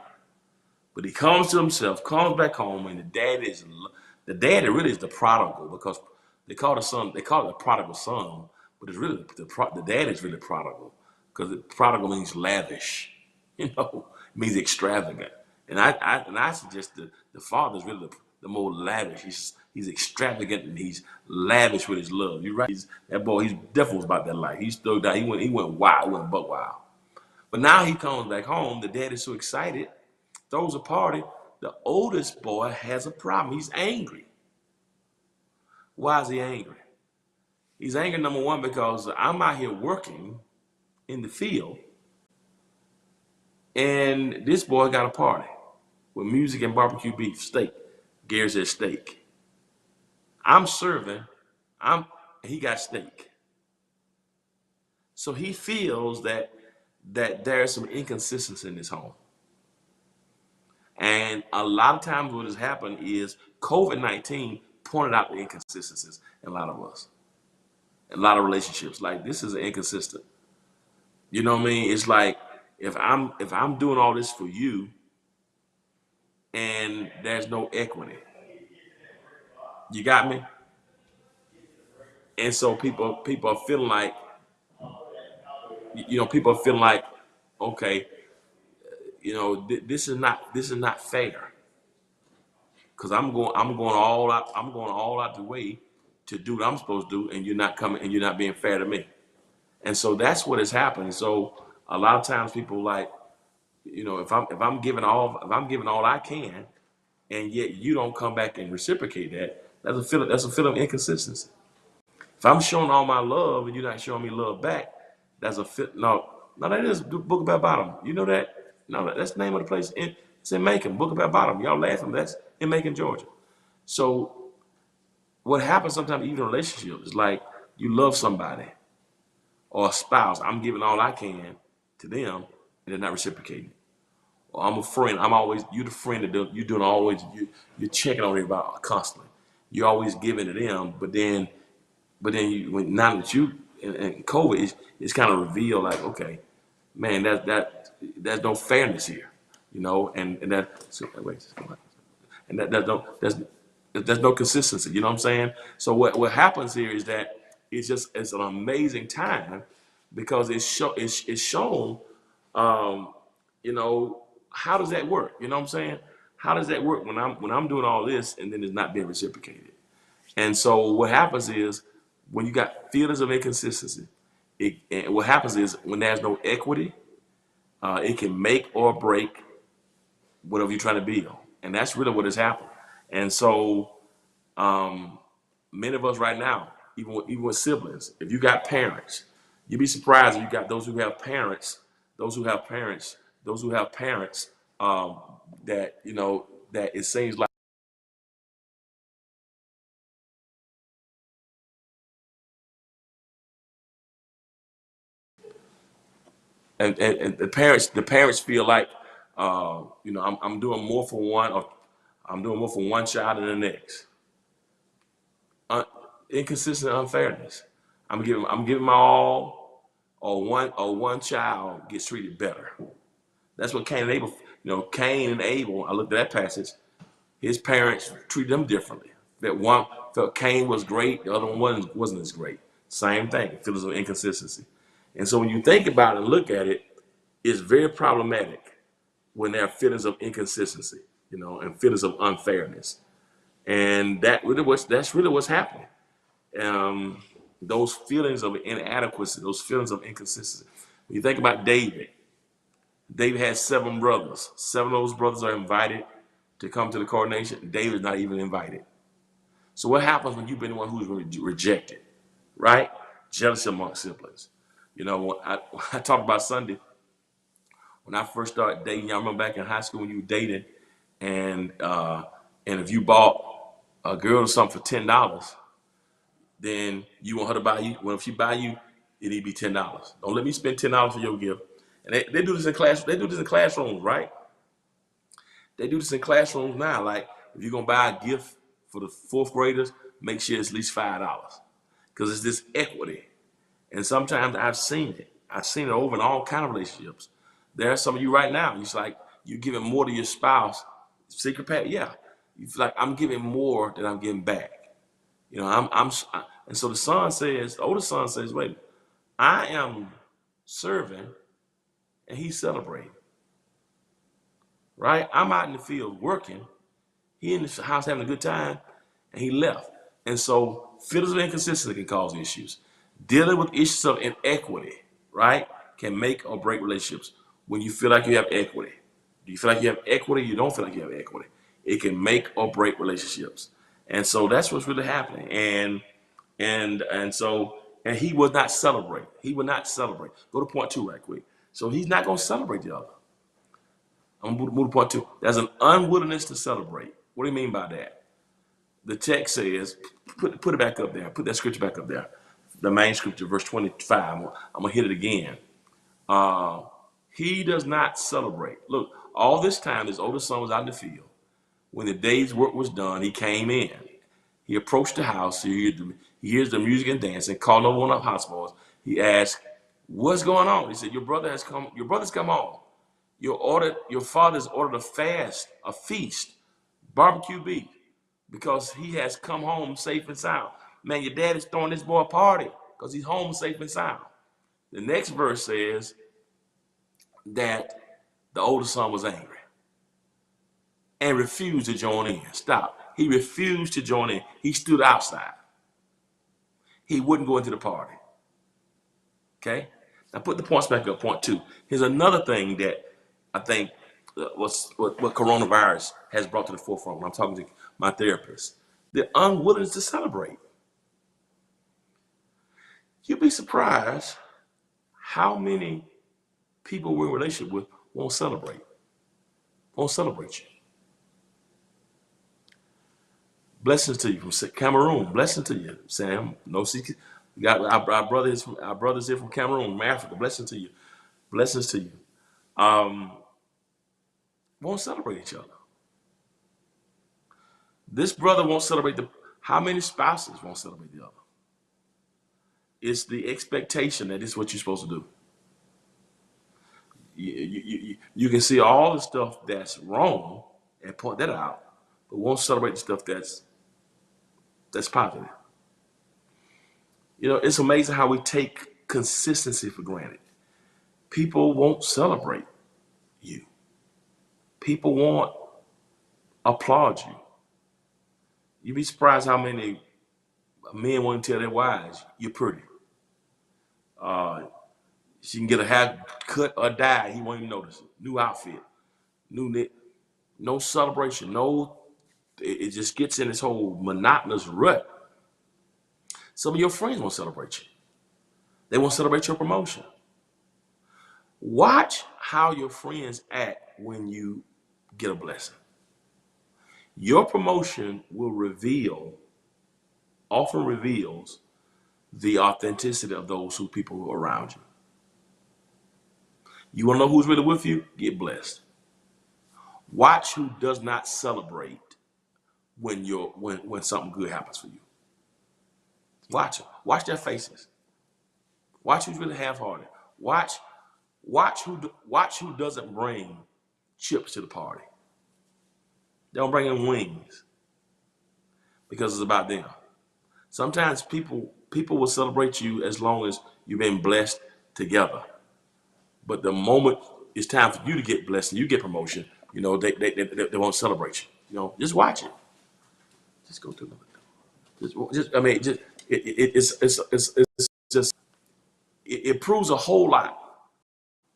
But he comes to himself, comes back home, and the daddy really is the prodigal, because they call it the prodigal son, but it's really the dad is really prodigal, because prodigal means lavish, it means extravagant. And I suggest that the father is really the more lavish. He's extravagant and he's lavish with his love. You're right. That boy, he's definitely was about that life. He thugged out. He went wild. He went buck wild. But now he comes back home. The dad is so excited, throws a party. The oldest boy has a problem. He's angry. Why is he angry? He's angry, number one, because I'm out here working in the field, and this boy got a party with music and barbecue beef, steak. Gary said steak. I'm serving. He got steak. So he feels that there's some inconsistency in his home. And a lot of times what has happened is COVID-19 pointed out the inconsistencies in a lot of us, in a lot of relationships. Like, this is inconsistent. You know what I mean? It's like, if I'm doing all this for you and there's no equity, you got me? And so people are feeling like, okay, this is not fair. because I'm going all out the way to do what I'm supposed to do, and you're not coming and you're not being fair to me. And so that's what is happening. So a lot of times people like, if I'm giving all I can, and yet you don't come back and reciprocate that, that's a feeling of inconsistency. If I'm showing all my love and you're not showing me love back, that's a fit. No, that is the Book about Bottom. You know that? No, that's the name of the place. It's in Macon. Book about Bottom. Y'all laughing? That's in Macon, Georgia. So what happens sometimes, even in relationships, is like you love somebody or a spouse. I'm giving all I can to them, and they're not reciprocating. Or I'm a friend. You're the friend that you're doing always. You're checking on everybody constantly. You're always giving to them, but then now that you and COVID is kind of revealed, like, okay, man, there's no fairness here, and that so, wait, and that don't there's no consistency. You know what I'm saying? So what happens here is that it's an amazing time because it's shown, how does that work? You know what I'm saying? How does that work when I'm doing all this and then it's not being reciprocated? And so what happens is when you got feelings of inconsistency, what happens is when there's no equity, it can make or break whatever you're trying to build. And that's really what has happened. And so many of us right now, even with siblings, if you got parents, you'd be surprised if you got those who have parents, that, that it seems like, and the parents feel like, I'm doing more for one, or I'm doing more for one child than the next. Inconsistent unfairness. I'm giving my all, or one child gets treated better. That's what Cain and Abel. Cain and Abel. I looked at that passage. His parents treated them differently. That one felt Cain was great, the other one wasn't as great. Same thing. Feelings of inconsistency. And so when you think about it and look at it, it's very problematic when there are feelings of inconsistency, and feelings of unfairness. And that's really what's happening. Those feelings of inadequacy, those feelings of inconsistency. When you think about David had 7 brothers. 7 of those brothers are invited to come to the coronation. David's not even invited. So what happens when you've been the one who's rejected, right? Jealousy among siblings. When I talked about Sunday, when I first started dating, y'all remember back in high school when you were dating, and if you bought a girl something for $10, then you want her to buy you. Well, if she buy you, it need to be $10. Don't let me spend $10 for your gift. And they do this in class. They do this in classrooms, right? They do this in classrooms now. Like if you're gonna buy a gift for the 4th graders, make sure it's at least $5, because it's this equity. And sometimes I've seen it. I've seen it over in all kind of relationships. There are some of you right now. It's like you're giving more to your spouse. Secret pact, yeah. You feel like I'm giving more than I'm giving back. And so the oldest son says, wait, I am serving and he's celebrating. Right? I'm out in the field working. He in the house having a good time, and he left. And so feelings of inconsistency can cause issues. Dealing with issues of inequity, right, can make or break relationships. When you feel like you have equity. Do you feel like you have equity? You don't feel like you have equity. It can make or break relationships. And so that's what's really happening. And so he would not celebrate. He would not celebrate. Go to point 2 right quick. So he's not going to celebrate the other. I'm going to move to point 2. There's an unwillingness to celebrate. What do you mean by that? The text says, put it back up there. Put that scripture back up there. The main scripture, verse 25. I'm going to hit it again. He does not celebrate. Look, all this time, his oldest son was out in the field. When the day's work was done, he came in. He approached the house. He hears the music and dancing, called over one of the house boys. He asked, what's going on? He said, your brother's come home. Your father's ordered a feast, barbecue beef, because he has come home safe and sound. Man, your dad is throwing this boy a party because he's home safe and sound. The next verse says that the older son was angry. and refused to join in. Stop. He refused to join in. He stood outside. He wouldn't go into the party. Okay? Now put the points back up, point 2. Here's another thing that I think what coronavirus has brought to the forefront when I'm talking to my therapist. The unwillingness to celebrate. You'd be surprised how many people we're in a relationship with won't celebrate you. Blessings to you from Cameroon. Blessings to you, Sam. No secret. We got our brothers here from Cameroon, from Africa. Blessings to you. Blessings to you. Won't celebrate each other. This brother won't celebrate how many spouses won't celebrate the other? It's the expectation that it's what you're supposed to do. You can see all the stuff that's wrong and point that out, but won't celebrate the stuff that's positive. You know, it's amazing how we take consistency for granted. People won't celebrate you. People won't applaud you. You'd be surprised how many men won't tell their wives, you're pretty. She can get a haircut or dye, he won't even notice it. New outfit, new knit, no celebration, it just gets in this whole monotonous rut. Some of your friends won't celebrate you. They won't celebrate your promotion. Watch how your friends act when you get a blessing. Your promotion often reveals the authenticity of those people who are around you. You want to know who's really with you? Get blessed. Watch who does not celebrate when something good happens for you. Watch them. Watch their faces. Watch who's really half-hearted. Watch who doesn't bring chips to the party. They don't bring in wings because it's about them. Sometimes people will celebrate you as long as you've been blessed together. But the moment it's time for you to get blessed and you get promotion, you know, they won't celebrate you. You know, just watch it. Just go through it. It proves a whole lot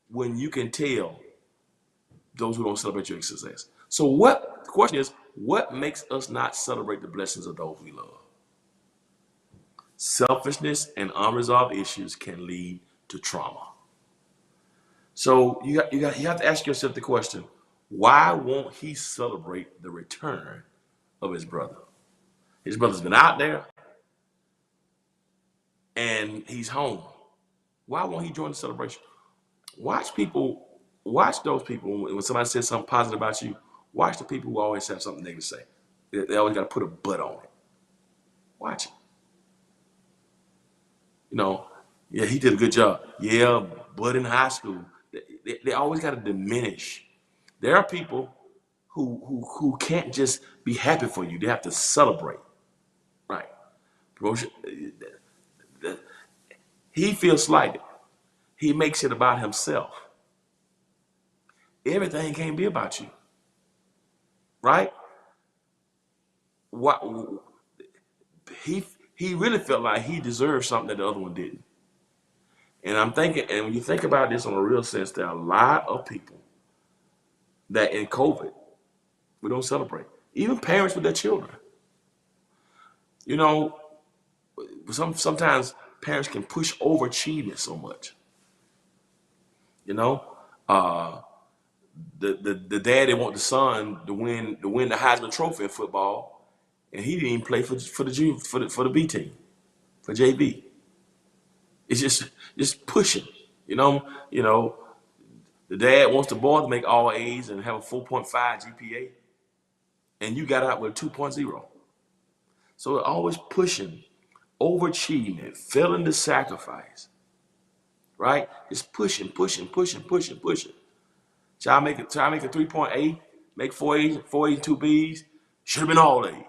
when you can tell those who don't celebrate your success. So the question is, what makes us not celebrate the blessings of those we love? Selfishness and unresolved issues can lead to trauma. So you have to ask yourself the question, why won't he celebrate the return of his brother? His brother's been out there and he's home. Why won't he join the celebration? Watch those people, when somebody says something positive about you, watch the people who always have something negative to say. They always got to put a but on it. Watch it. You know, yeah, he did a good job. Yeah, but in high school, they always got to diminish. There are people who can't just be happy for you. They have to celebrate. Right. Promotion. He feels slighted. He makes it about himself. Everything can't be about you. Right? He really felt like he deserved something that the other one didn't. And I'm thinking, and when you think about this on a real sense, there are a lot of people that in COVID, we don't celebrate. Even parents with their children. You know, sometimes parents can push overachievement so much. You know, the dad that want the son to win the Heisman Trophy in football, and he didn't even play for the B team, for JV. It's just pushing. You know, the dad wants the boy to make all A's and have a 4.5 GPA, and you got out with a 2.0. So they're always pushing, overachievement, failing to sacrifice. Right? Just pushing. Child make a 3.8, make 4 A's and 2 B's. Should have been all A's.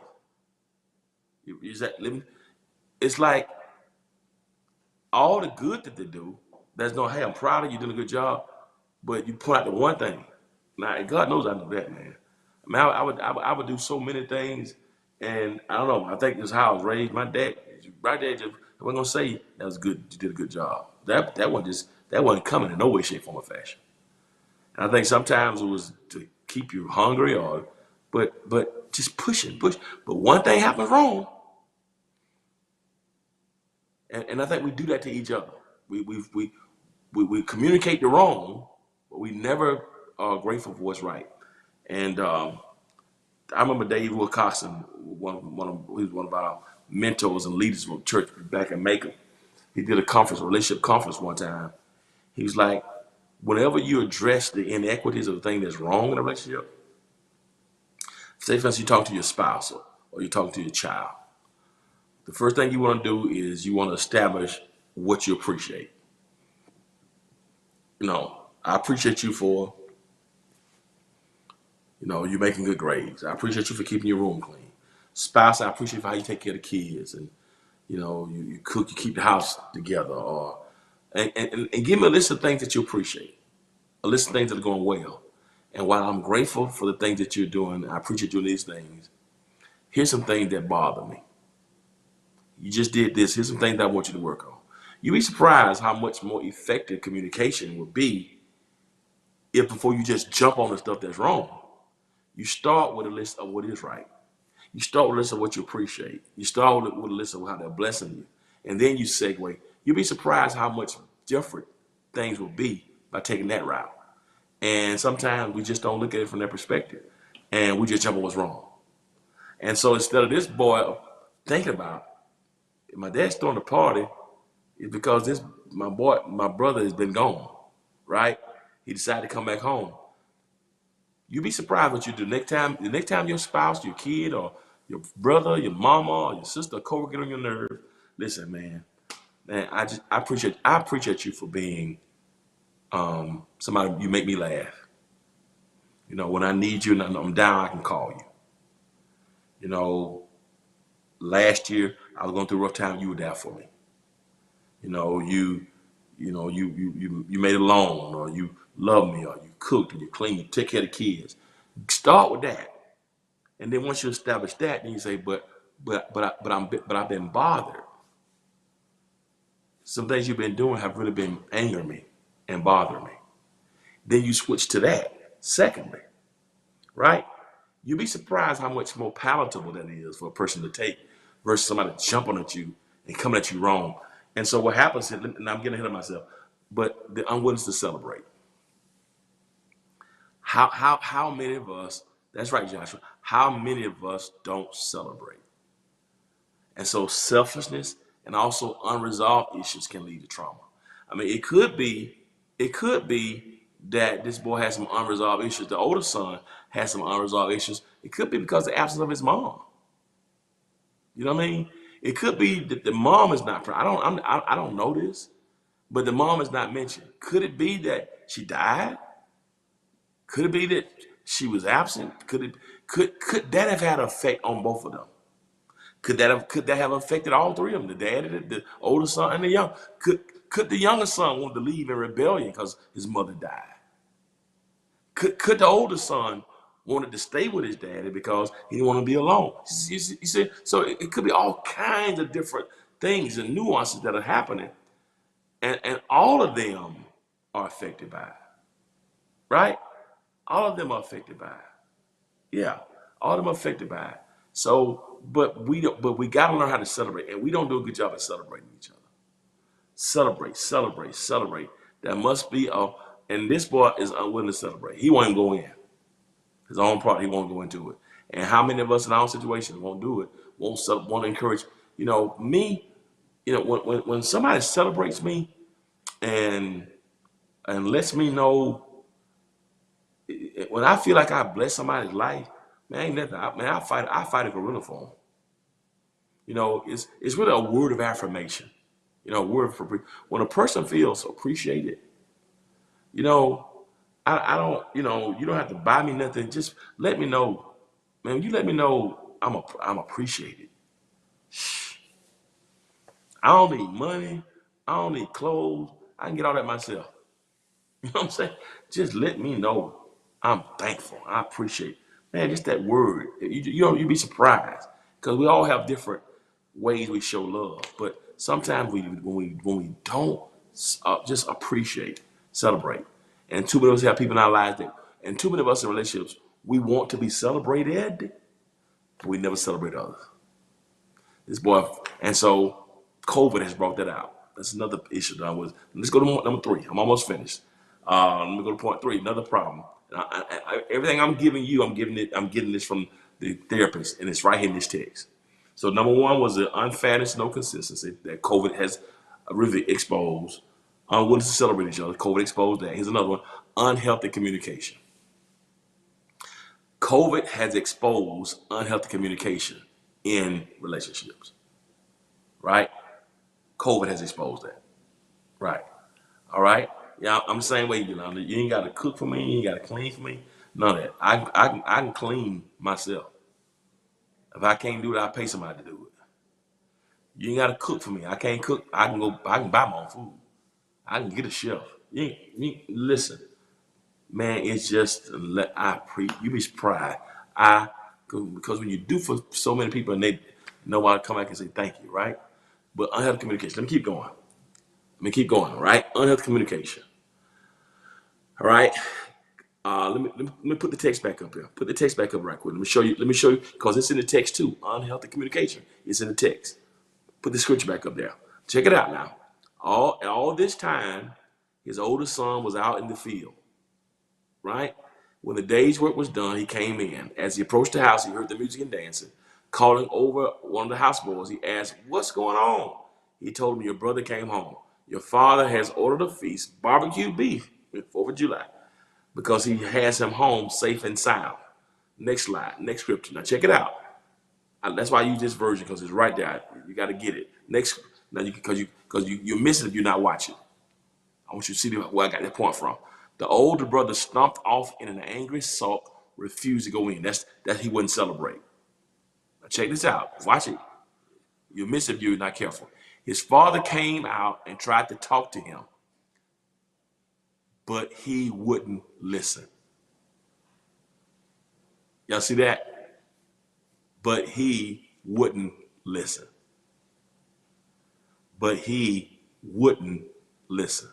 Is that living? It's like all the good that they do, there's no, hey, I'm proud of you, doing a good job, but you point out the one thing. Now, God knows I know that, man. mean, I would do so many things, and I don't know. I think this is how I was raised. My dad, right there, just I wasn't gonna say that was good. You did a good job. That wasn't coming in no way, shape, form, or fashion. And I think sometimes it was to keep you hungry, but just push. But one thing happens wrong, and I think we do that to each other. We communicate the wrong, but we never are grateful for what's right. And I remember Dave Wilcoxon, he was one of our mentors and leaders from church back in Macon. He did a conference, a relationship conference one time. He was like, whenever you address the inequities of the thing that's wrong in a relationship, say for instance, you talk to your spouse or you talk to your child, the first thing you want to do is you want to establish what you appreciate. I appreciate you for, you making good grades. I appreciate you for keeping your room clean. Spouse, I appreciate you for how you take care of the kids and, you cook, you keep the house together. And give me a list of things that you appreciate, a list of things that are going well. And while I'm grateful for the things that you're doing, I appreciate you doing these things. Here's some things that bother me. You just did this. Here's some things that I want you to work on. You'd be surprised how much more effective communication would be if before you just jump on the stuff that's wrong, you start with a list of what is right. You start with a list of what you appreciate. You start with a list of how they're blessing you. And then you segue. You'll be surprised how much different things will be by taking that route. And sometimes we just don't look at it from that perspective. And we just jump on what's wrong. And so instead of this boy thinking about, my dad's throwing a party, it's because my brother has been gone, right? He decided to come back home. You'd be surprised what you do the next time your spouse, your kid, or your brother, your mama, or your sister, or coworker get on your nerve. Listen, man, I appreciate you for being somebody. You make me laugh. When I need you and I'm down, I can call you. Last year I was going through a rough time. You were there for me. You made a loan, or you love me, or you cooked, or you cleaned, you take care of the kids. Start with that, and then once you establish that, then you say, but I've been bothered. Some things you've been doing have really been angering me and bothering me. Then you switch to that. Secondly, right? You'd be surprised how much more palatable that is for a person to take versus somebody jumping at you and coming at you wrong. And so what happens, and I'm getting ahead of myself, but the unwillingness to celebrate. How many of us, that's right, Joshua, how many of us don't celebrate? And so selfishness and also unresolved issues can lead to trauma. I mean, it could be that this boy has some unresolved issues. The older son has some unresolved issues. It could be because of the absence of his mom. You know what I mean? It could be that the mom is not. I don't know this, but the mom is not mentioned. Could it be that she died? Could it be that she was absent? Could that have had an effect on both of them? Could that have affected all three of them? The dad, the older son, and the young. Could the younger son want to leave in rebellion because his mother died? Could the older son wanted to stay with his daddy because he didn't want to be alone? You see, so it could be all kinds of different things and nuances that are happening, and all of them are affected by it, right? All of them are affected by it. Yeah, all of them are affected by it. So, but we got to learn how to celebrate, and we don't do a good job at celebrating each other. Celebrate. There must be and this boy is unwilling to celebrate. He won't even go in. His own part, he won't go into it. And how many of us in our situation won't do it, won't encourage, me, when somebody celebrates me and lets me know, when I feel like I bless somebody's life, man, ain't nothing. I fight a gorilla for them. It's really a word of affirmation. When a person feels appreciated, I don't, you don't have to buy me nothing. Just let me know, man. You let me know I'm appreciated. I don't need money. I don't need clothes. I can get all that myself. You know what I'm saying? Just let me know I'm thankful. I appreciate Man, just that word. You'd be surprised because we all have different ways we show love. But sometimes when we don't just appreciate, celebrate, and too many of us have people in our lives and too many of us in relationships, we want to be celebrated, but we never celebrate others. This boy, and so COVID has brought that out. That's another issue that I was. Let's go to number 3. I'm almost finished. Let me go to point 3. Another problem. Everything I'm giving you, I'm getting this from the therapist, and it's right here in this text. So number 1 was the unfairness, no consistency that COVID has really exposed. Unwilling to celebrate each other. COVID exposed that. Here's another one: unhealthy communication. COVID has exposed unhealthy communication in relationships. Right? COVID has exposed that. Right. All right. Yeah, I'm the same way, Yolanda. You ain't got to cook for me. You ain't got to clean for me. None of that. I can clean myself. If I can't do it, I pay somebody to do it. You ain't got to cook for me. I can't cook. I can buy my own food. I can get a chef. Listen, man. It's just you be surprised. Because when you do for so many people and they know how to come back and say thank you, right? But unhealthy communication. Let me keep going. All right. Unhealthy communication. All right. Let me put the text back up here. Put the text back up right quick. Let me show you because it's in the text too. Unhealthy communication. It's in the text. Put the scripture back up there. Check it out now. All this time, his oldest son was out in the field. Right? When the day's work was done, he came in. As he approached the house, he heard the music and dancing. Calling over one of the houseboys, he asked, "What's going on?" He told him, "Your brother came home. Your father has ordered a feast, barbecue beef, 4th of July, because he has him home safe and sound." Next slide, next scripture. Now check it out. That's why I use this version because it's right there. You got to get it. Next, now because you're missing if you're not watching. I want you to see where I got that point from. The older brother stomped off in an angry sulk, refused to go in. That he wouldn't celebrate. Now check this out. Watch it. You'll miss it if you're not careful. His father came out and tried to talk to him, but he wouldn't listen. Y'all see that? But he wouldn't listen. But he wouldn't listen.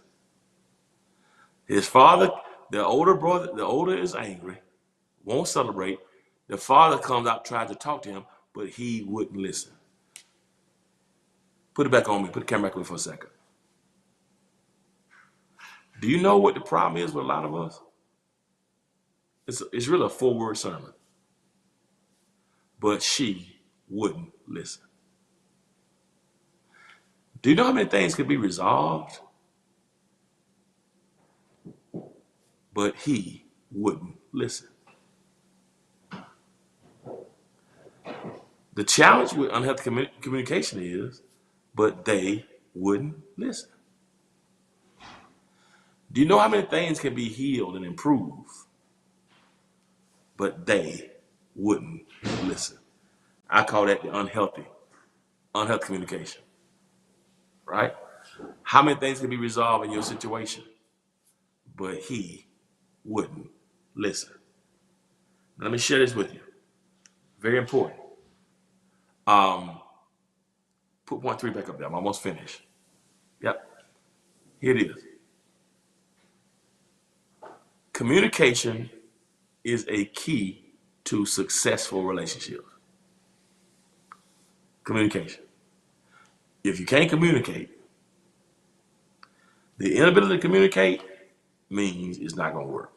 His father, the older is angry, won't celebrate. The father comes out, tries to talk to him, but he wouldn't listen. Put it back on me. Put the camera back on me for a second. Do you know what the problem is with a lot of us? It's really a 4-word sermon. But she wouldn't listen. Do you know how many things could be resolved? But he wouldn't listen. The challenge with unhealthy communication is, but they wouldn't listen. Do you know how many things can be healed and improved? But they wouldn't listen. I call that the unhealthy communication. Right? How many things can be resolved in your situation? But he wouldn't listen. Now, let me share this with you. Very important. Put point 3 back up there. I'm almost finished. Yep. Here it is. Communication is a key to successful relationships. Communication. If you can't communicate, the inability to communicate means it's not going to work.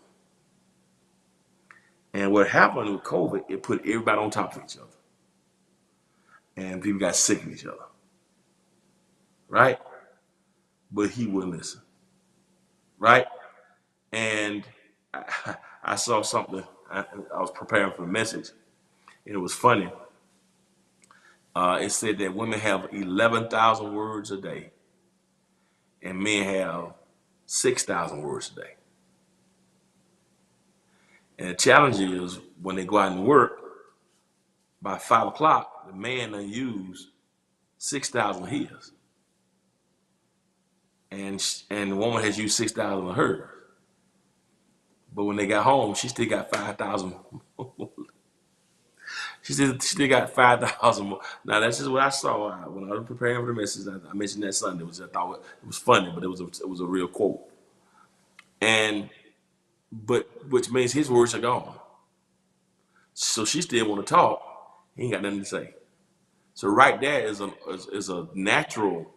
And what happened with COVID, it put everybody on top of each other. And people got sick of each other. Right? But he wouldn't listen. Right? And I saw something. I was preparing for the message, and it was funny. It said that women have 11,000 words a day, and men have 6,000 words a day. And the challenge is when they go out and work, by 5 o'clock, the man done used 6,000 of his. And the woman has used 6,000 of hers. But when they got home, she still got 5,000 She got 5,000 more. Now that's just what I saw when I was preparing for the message. I mentioned that Sunday. I thought it was funny, but it was a real quote. But which means his words are gone. So she still want to talk. He ain't got nothing to say. So right there is a natural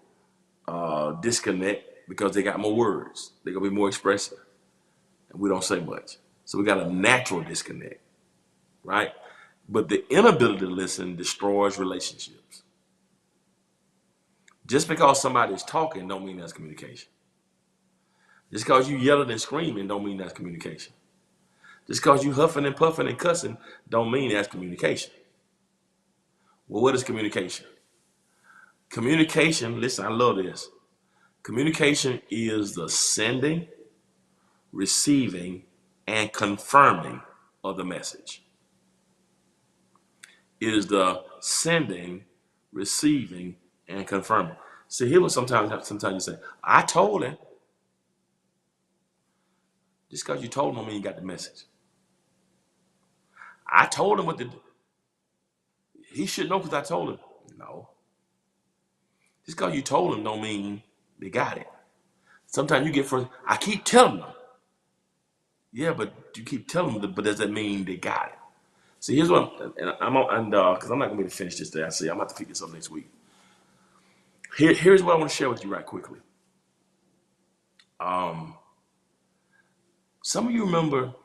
disconnect because they got more words. They're gonna be more expressive, and we don't say much. So we got a natural disconnect, right? But the inability to listen destroys relationships. Just because somebody's talking don't mean that's communication. Just because you yelling and screaming don't mean that's communication. Just because you huffing and puffing and cussing don't mean that's communication. Well, what is communication? Communication, listen, I love this. Communication is the sending, receiving, and confirming of the message. It is the sending, receiving, and confirming. See, here was sometimes you say, I told him. Just because you told him don't mean you got the message. I told him he should know because I told him. No. Just because you told him don't mean they got it. Sometimes you get first, I keep telling them. Yeah, but you keep telling them, but does that mean they got it? See, here's what I'm on, because I'm not going to be able to finish this today. I'm going to have to pick this up next week. Here's what I want to share with you right quickly. Some of you remember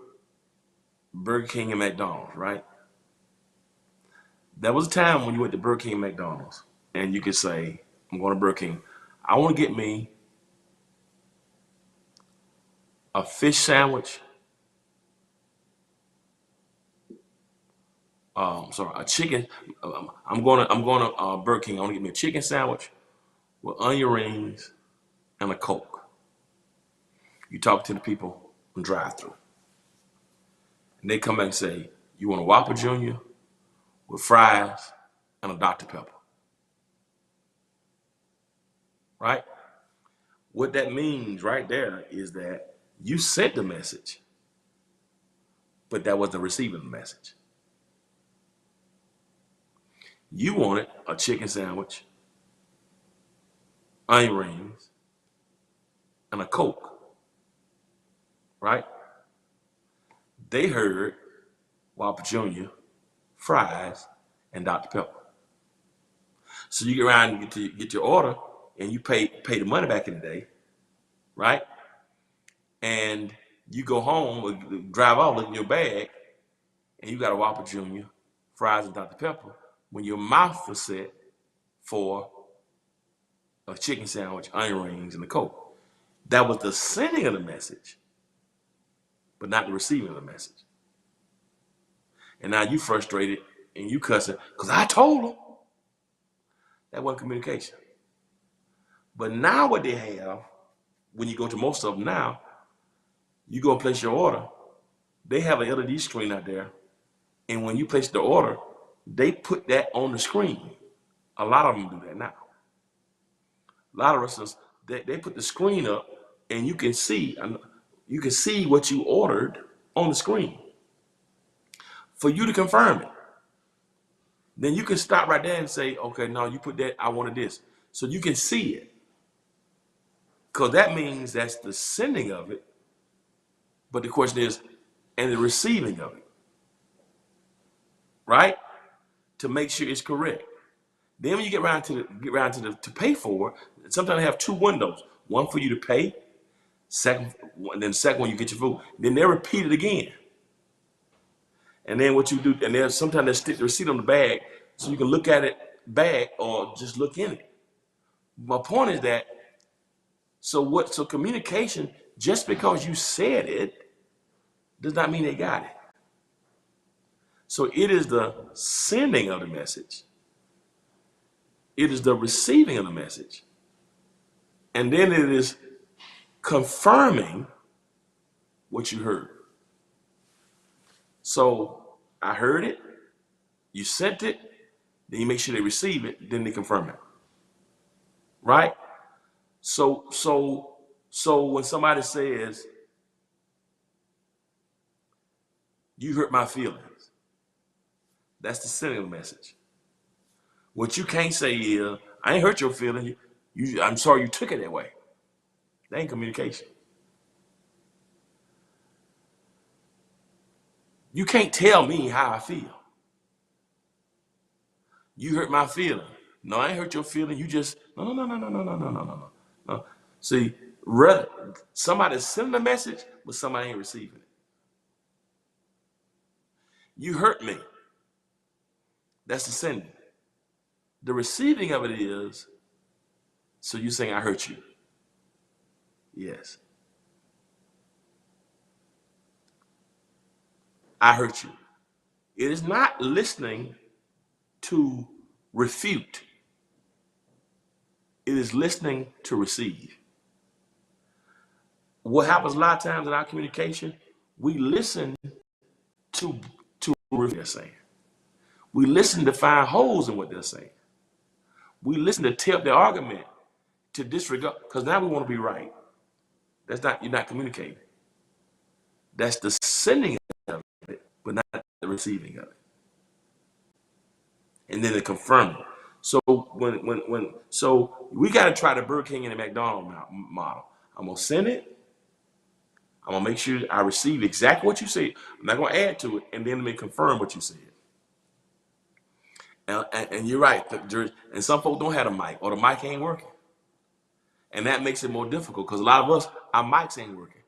Burger King and McDonald's, right? There was a time when you went to Burger King and McDonald's, and you could say, I'm going to Burger King. I want to get me a fish sandwich. A chicken. I'm going to Burger King. I want to get me a chicken sandwich with onion rings and a Coke. You talk to the people on drive-thru, and they come back and say, you want a Whopper Jr. with fries and a Dr. Pepper. Right? What that means right there is that you sent the message, but that wasn't receiving the message. You wanted a chicken sandwich, onion rings, and a Coke. Right? They heard Whopper Jr., fries, and Dr. Pepper. So you get around and get your order, and you pay the money back in the day, right? And you go home or drive off, look in your bag, and you got a Whopper Jr., fries, and Dr. Pepper, when your mouth was set for a chicken sandwich, onion rings, and a Coke. That was the sending of the message, but not the receiving of the message. And now you frustrated and you cussing because I told them. That wasn't communication. But now what they have, when you go to most of them now, you go and place your order. They have an LED screen out there. And when you place the order, they put that on the screen. A lot of them do that now. A lot of restaurants, they put the screen up and you can see what you ordered on the screen for you to confirm it. Then you can stop right there and say, okay, no, you put that, I wanted this. So you can see it. Because that means that's the sending of it. But the question is, and the receiving of it. Right? To make sure it's correct. Then when you get around to pay for it, sometimes they have two windows. One for you to pay, then the second one you get your food. Then they repeat it again. And then what you do, and then sometimes they stick the receipt on the bag so you can look at it back or just look in it. My point is that, so communication, just because you said it, does not mean they got it. So it is the sending of the message. It is the receiving of the message. And then it is confirming what you heard. So I heard it, you sent it, then you make sure they receive it, then they confirm it. Right? So when somebody says, you hurt my feelings, That's the sending of the message. What you can't say is, I ain't hurt your feeling. I'm sorry you took it that way. That ain't communication. You can't tell me how I feel. You hurt my feeling. No, I ain't hurt your feeling. You just, no. See, rather, somebody's sending a message, but somebody ain't receiving it. You hurt me. That's the sending. The receiving of it is, so you saying I hurt you. Yes. I hurt you. It is not listening to refute. It is listening to receive. What happens a lot of times in our communication, we listen to what they're saying. We listen to find holes in what they're saying. We listen to tip their argument, to disregard, because now we want to be right. That's not, you're not communicating. That's the sending of it, but not the receiving of it. And then the confirming. So so we got to try the Burger King and the McDonald's model. I'm gonna send it. I'm gonna make sure I receive exactly what you said. I'm not gonna add to it, and then let me confirm what you said. And you're right. And some folks don't have a mic, or the mic ain't working, and that makes it more difficult because a lot of us, our mics ain't working.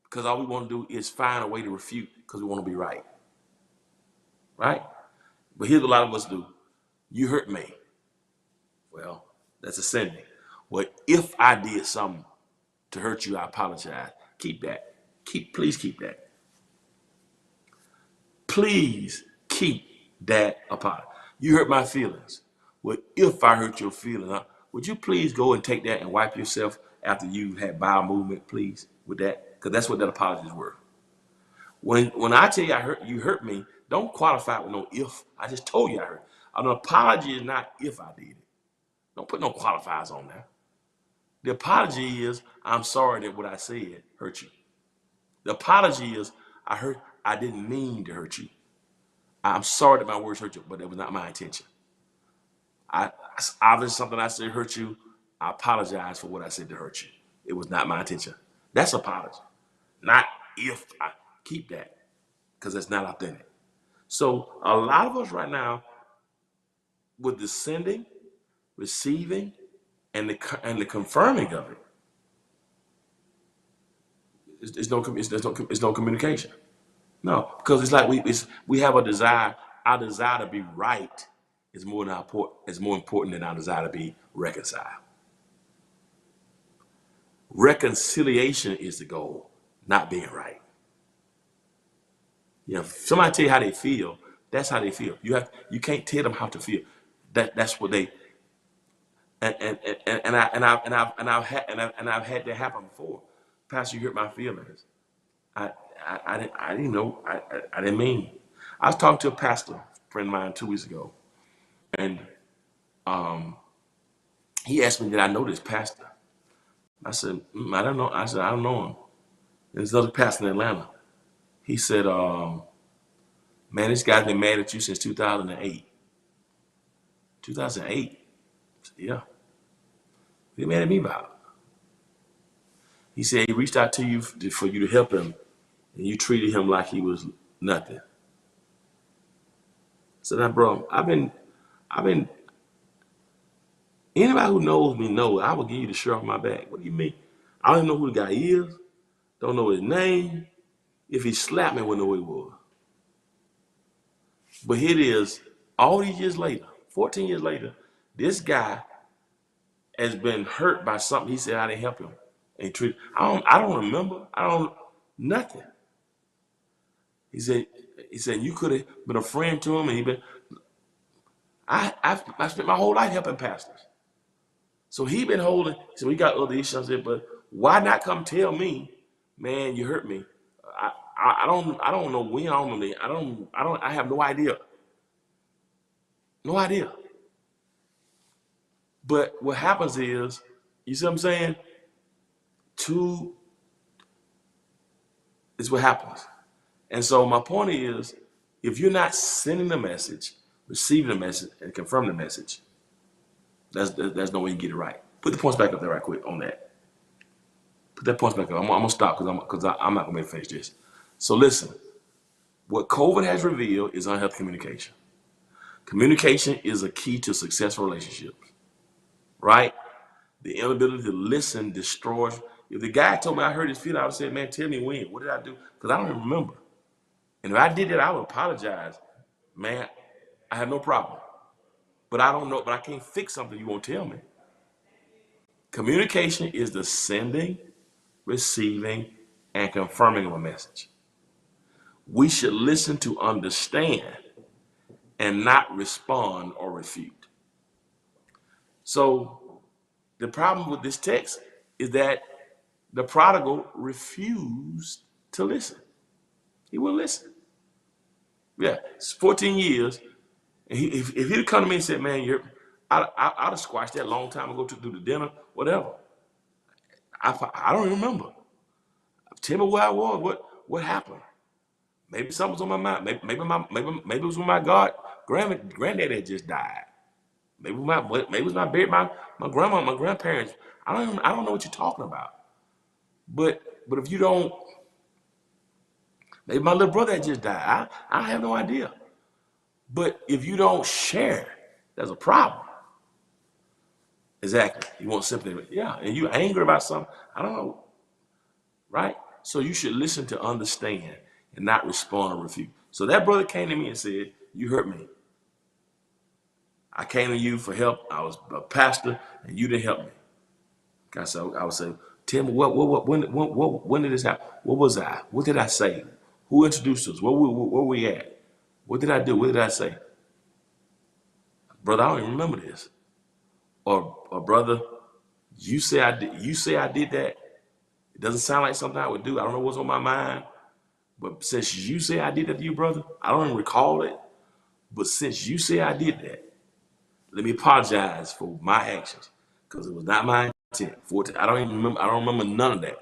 Because all we want to do is find a way to refute because we want to be right. Right? But here's what a lot of us do. You hurt me. Well, that's ascending. Well, if I did something to hurt you, I apologize. Keep that. Please keep that. Please keep that apology. You hurt my feelings. Well, if I hurt your feelings, would you please go and take that and wipe yourself after you've had bowel movement, please, with that? Because that's what that apology is worth. When I tell you you hurt me, don't qualify it with no if. I just told you I hurt. An apology is not if I did it. Don't put no qualifiers on there. The apology is, I'm sorry that what I said hurt you. The apology is, I didn't mean to hurt you. I'm sorry that my words hurt you, but that was not my intention. Obviously something I said hurt you. I apologize for what I said to hurt you. It was not my intention. That's apology. Not if I keep that, because it's not authentic. So a lot of us right now, with the sending, receiving, and the confirming of it, it's no communication. No, because it's like we have a desire. Our desire to be right is more important than our desire to be reconciled. Reconciliation is the goal, not being right. You know, if somebody tell you how they feel, that's how they feel. You can't tell them how to feel. That's what they. And I've had that happen before. Pastor, you hurt my feelings. I didn't know. I didn't mean. I was talking to a pastor friend of mine 2 weeks ago, and he asked me, did I know this pastor? I said, I don't know. I said, I don't know him. And there's another pastor in Atlanta. He said, man, this guy's been mad at you since 2008. 2008? Said, yeah. What are you mad at me about? He said he reached out to you for you to help him, and you treated him like he was nothing. I said, now, bro, I've been, anybody who knows me knows I will give you the shirt off my back. What do you mean? I don't even know who the guy is. Don't know his name. If he slapped me, I wouldn't know who he was. But here it is, all these years later, 14 years later, this guy has been hurt by something he said I didn't help him. And I don't remember. Nothing. He said you could have been a friend to him, and I spent my whole life helping pastors. So he been holding. So we got other issues. I said, but why not come tell me, man, you hurt me? I don't know when. I have no idea. No idea. But what happens is, you see what I'm saying? Is what happens. And so my point is if you're not sending the message, receiving the message, and confirming the message, there's no way you get it right. Put the points back up there right quick on that. Put that points back up. I'm gonna stop because I'm not gonna be able to finish this. So listen, what COVID has revealed is unhealthy communication. Communication is a key to successful relationships, right? The inability to listen destroys. If the guy told me I hurt his feelings, I would say, man, tell me when. What did I do? Because I don't even remember. And if I did that, I would apologize. Man, I have no problem. But I don't know, but I can't fix something you won't tell me. Communication is the sending, receiving, and confirming of a message. We should listen to understand and not respond or refute. So the problem with this text is that the prodigal refused to listen. He wouldn't listen. Yeah, it's 14 years. And if he'd come to me and said, man, I'd have squashed that a long time ago to do the dinner, whatever. I don't even remember. Tell me where I was. What happened? Maybe something was on my mind. Maybe it was when my granddad had just died. Maybe it was my grandma, my grandparents. I don't know what you're talking about. But if you don't, maybe my little brother had just died. I have no idea. But if you don't share, there's a problem. Exactly. You want sympathy. Yeah, and you're angry about something. I don't know. Right? So you should listen to understand and not respond or refute. So that brother came to me and said, you hurt me. I came to you for help. I was a pastor and you didn't help me. I would say, tell me when did this happen? What was I? What did I say? Who introduced us? Where we at? What did I do? What did I say? Brother, I don't even remember this. Or brother, you say I did that. It doesn't sound like something I would do. I don't know what's on my mind. But since you say I did that to you, brother, I don't even recall it. But since you say I did that, let me apologize for my actions. Because it was not my intent. I don't remember none of that.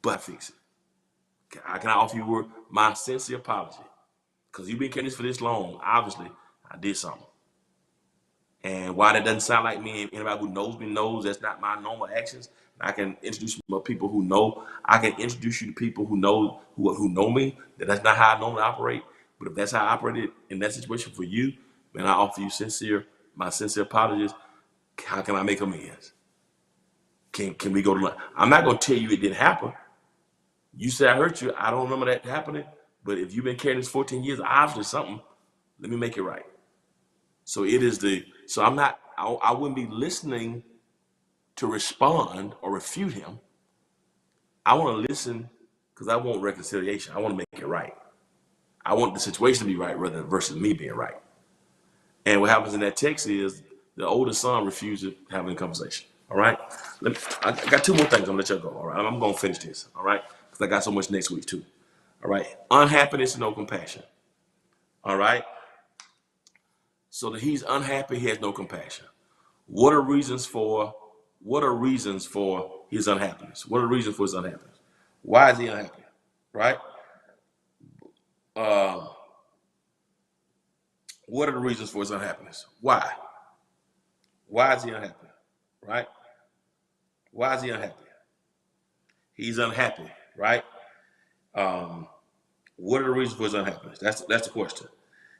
But fix it. Can I offer you my sincere apology? Because you've been carrying this for this long. Obviously, I did something. And while that doesn't sound like me, anybody who knows me knows that's not my normal actions. I can introduce you to people who know. I can introduce you to people who know me. That's not how I normally operate. But if that's how I operated in that situation for you, then I offer you my sincere apologies. How can I make amends? Can we go to lunch? I'm not going to tell you it didn't happen. You say I hurt you. I don't remember that happening. But if you've been carrying this 14 years, obviously something. Let me make it right. So I wouldn't be listening to respond or refute him. I want to listen because I want reconciliation. I want to make it right. I want the situation to be right versus me being right. And what happens in that text is the older son refuses having a conversation. All right. I got two more things. I'm gonna let you go. All right. I'm gonna finish this. All right. Because I got so much next week too. All right. Unhappiness and no compassion. All right. So that he's unhappy, he has no compassion. What are reasons for his unhappiness? What are the reasons for his unhappiness? Why is he unhappy? Right? What are the reasons for his unhappiness? Why? Why is he unhappy? Right? Why is he unhappy? He's unhappy, right? What are the reasons for his unhappiness? That's the question.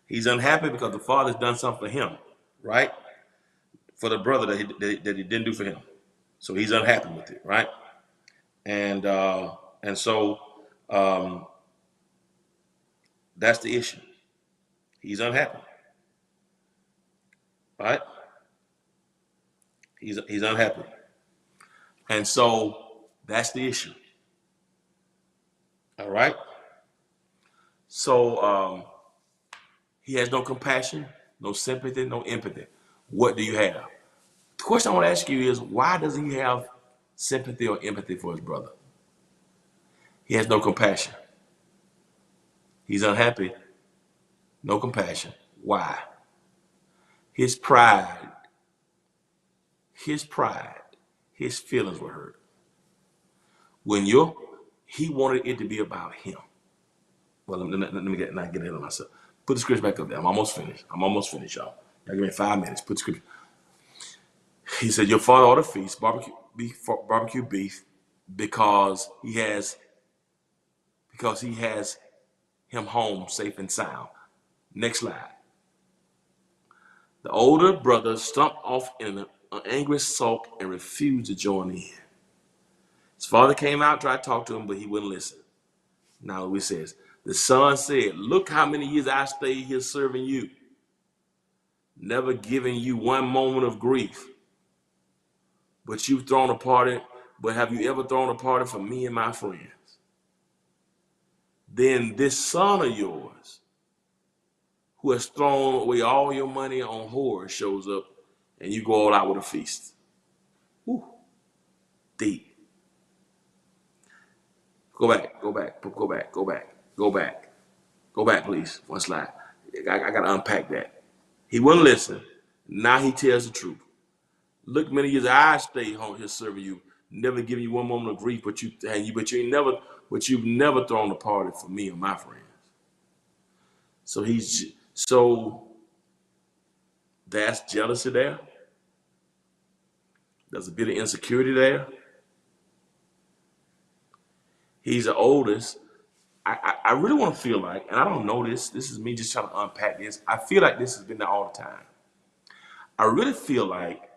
He's unhappy because the father's done something for him, right? For the brother that he didn't do for him. So he's unhappy with it, right? And so that's the issue. He's unhappy, right? He's unhappy. And so that's the issue. All right? So he has no compassion, no sympathy, no empathy. What do you have? The question I want to ask you is, why doesn't he have sympathy or empathy for his brother? He has no compassion. He's unhappy, no compassion. Why? His pride, his feelings were hurt. He wanted it to be about him. Well, let me not get ahead of myself. Put the scripture back up there. I'm almost finished. Y'all. Y'all give me 5 minutes. Put the scripture. He said, your father ought to feast barbecue beef because he has him home safe and sound. Next slide. The older brother stumped off in an angry sulk and refused to join in. His father came out, tried to talk to him, but he wouldn't listen. Now it says, the son said, look how many years I stayed here serving you, never giving you one moment of grief. But have you ever thrown a party for me and my friends? Then this son of yours, who has thrown away all your money on whores, shows up and you go all out with a feast. Whew. Deep. Go back, please. One slide. I got to unpack that. He wouldn't listen. Now he tells the truth. Look, many years I stayed home here serving you, never giving you one moment of grief, but you've never thrown a party for me and my friends. So that's jealousy there. There's a bit of insecurity there. He's the oldest. I really want to feel like, and I don't know this is me just trying to unpack this. I feel like this has been there all the time. I really feel like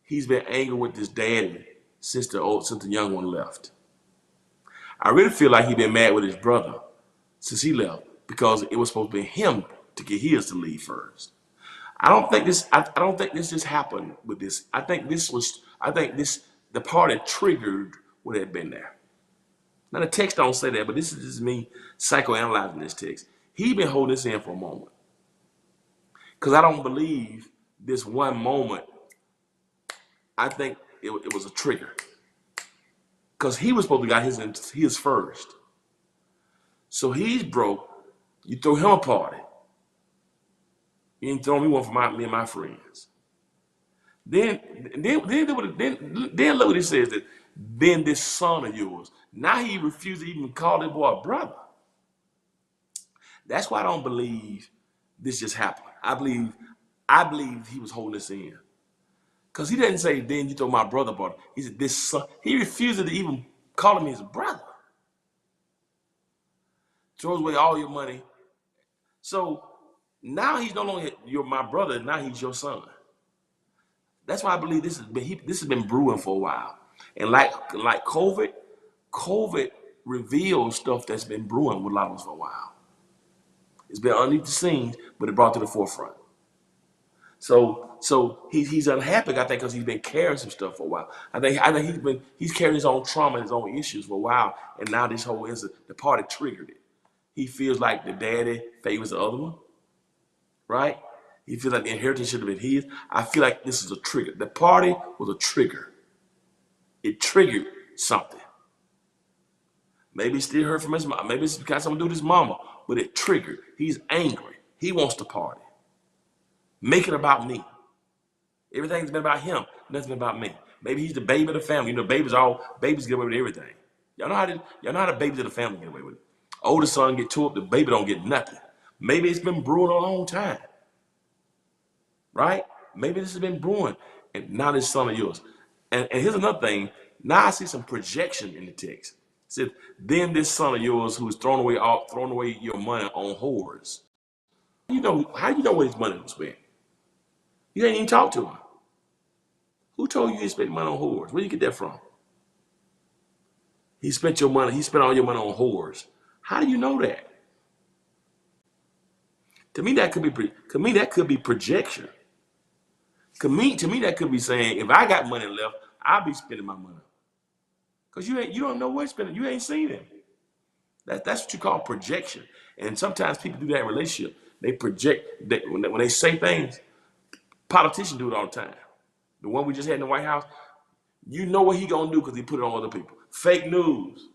he's been angry with his daddy since the young one left. I really feel like he's been mad with his brother since he left because it was supposed to be him to get his to leave first. I don't think this just happened with this. I think the party triggered what had been there. Now the text don't say that, but this is just me psychoanalyzing this text. He been holding this in for a moment. Because I don't believe this one moment, I think it was a trigger. Because he was supposed to got his first. So he's broke. You throw him a party. You ain't throwing me one for me and my friends. Then look what it says, that then this son of yours, now he refused to even call this boy a brother. That's why I don't believe this just happened. I believe he was holding this in. Because he didn't say, then you throw my brother, but he said, this son. He refused to even call him his brother. Throws away all your money. So now he's no longer my brother, now he's your son. That's why I believe this has been brewing for a while. And like COVID revealed stuff that's been brewing with a lot of us for a while. It's been underneath the scenes, but it brought to the forefront. So he's unhappy, I think, because he's been carrying some stuff for a while. I think he's carrying his own trauma and his own issues for a while, and now this whole incident, the party triggered it. He feels like the daddy favors the other one, right? He feels like the inheritance should have been his. I feel like this is a trigger. The party was a trigger. It triggered something. Maybe he still heard from his mom. Maybe it's got something to do with his mama, but it triggered. He's angry. He wants to party. Make it about me. Everything's been about him. Nothing about me. Maybe he's the baby of the family. You know, babies get away with everything. Y'all know how the babies of the family get away with it. Oldest son get tore up, the baby don't get nothing. Maybe it's been brewing a long time. Right? Maybe this has been brewing, and now this son of yours. And here's another thing. Now I see some projection in the text. It said, then this son of yours who's thrown away your money on whores. How do you know where his money was spent? You ain't even talked to him. Who told you he spent money on whores? Where do you get that from? He spent all your money on whores. How do you know that? To me, that could be projection. To me, that could be saying, if I got money left, I'll be spending my money. Because you don't know where to spend it. You ain't seen it. That's what you call projection. And sometimes people do that in relationship. They project when they say things. Politicians do it all the time. The one we just had in the White House, you know what he gonna do because he put it on other people. Fake news.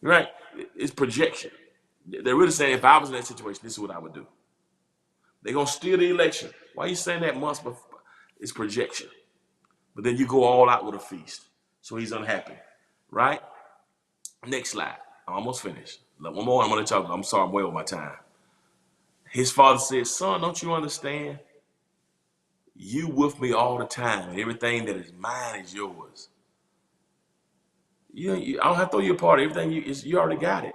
Right? It's projection. They're really saying, if I was in that situation, this is what I would do. They're gonna steal the election. Why are you saying that months before? It's projection. But then you go all out with a feast. So he's unhappy. Right? Next slide. I'm almost finished. Look, one more, I'm gonna let y'all go. I'm sorry, I'm way over my time. His father said, son, don't you understand? You with me all the time, and everything that is mine is yours. I don't have to throw you a party. Everything you already got it.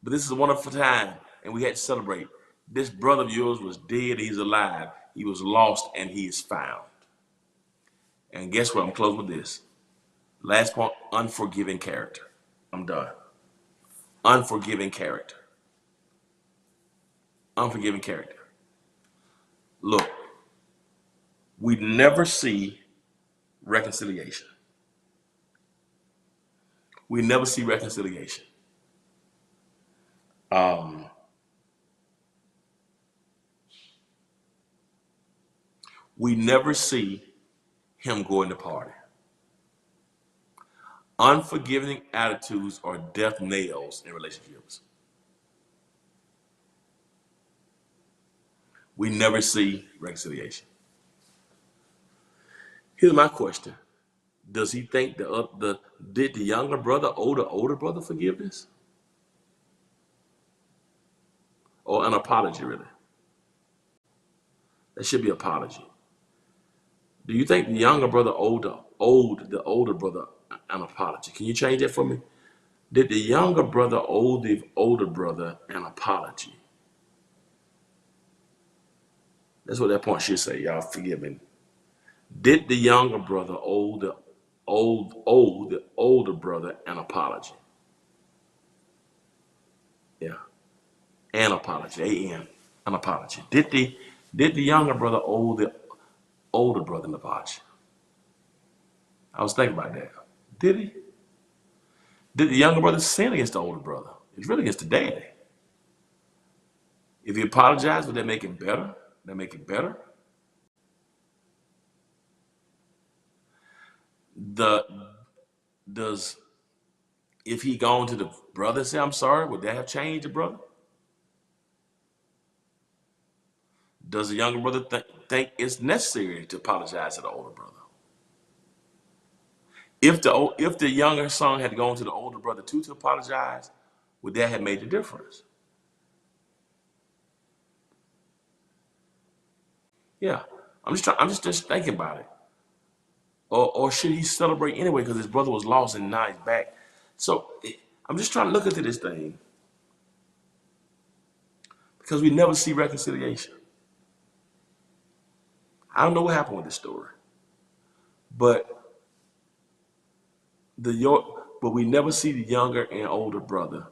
But this is a wonderful time, and we had to celebrate. This brother of yours was dead, he's alive. He was lost, and he is found. And guess what? I'm close with this. Last point, unforgiving character. I'm done. Unforgiving character. Unforgiving character. Look, we never see reconciliation. We never see reconciliation. We never see him going to party. Unforgiving attitudes are death nails in relationships. We never see reconciliation. Here's my question. Does he think did the younger brother owe the older brother forgiveness? Or an apology, really? That should be apology. Do you think the younger brother owed the older brother an apology? Can you change that for me? Did the younger brother owe the older brother an apology? That's what that point should say. Y'all forgive me. Did the younger brother owe the older brother an apology? Yeah, an apology. An apology. Did the younger brother owe the older brother an apology? I was thinking about that. Did he? Did the younger brother sin against the older brother? It's really against the daddy. If he apologized, would that make it better? Would that make it better? If he gone to the brother and say, I'm sorry, would that have changed the brother? Does the younger brother think it's necessary to apologize to the older brother? If the younger son had gone to the older brother too to apologize, would that have made a difference? Yeah, I'm just thinking about it. Or should he celebrate anyway because his brother was lost and now he's back? So I'm just trying to look into this thing because we never see reconciliation. I don't know what happened with this story, but we never see the younger and older brother.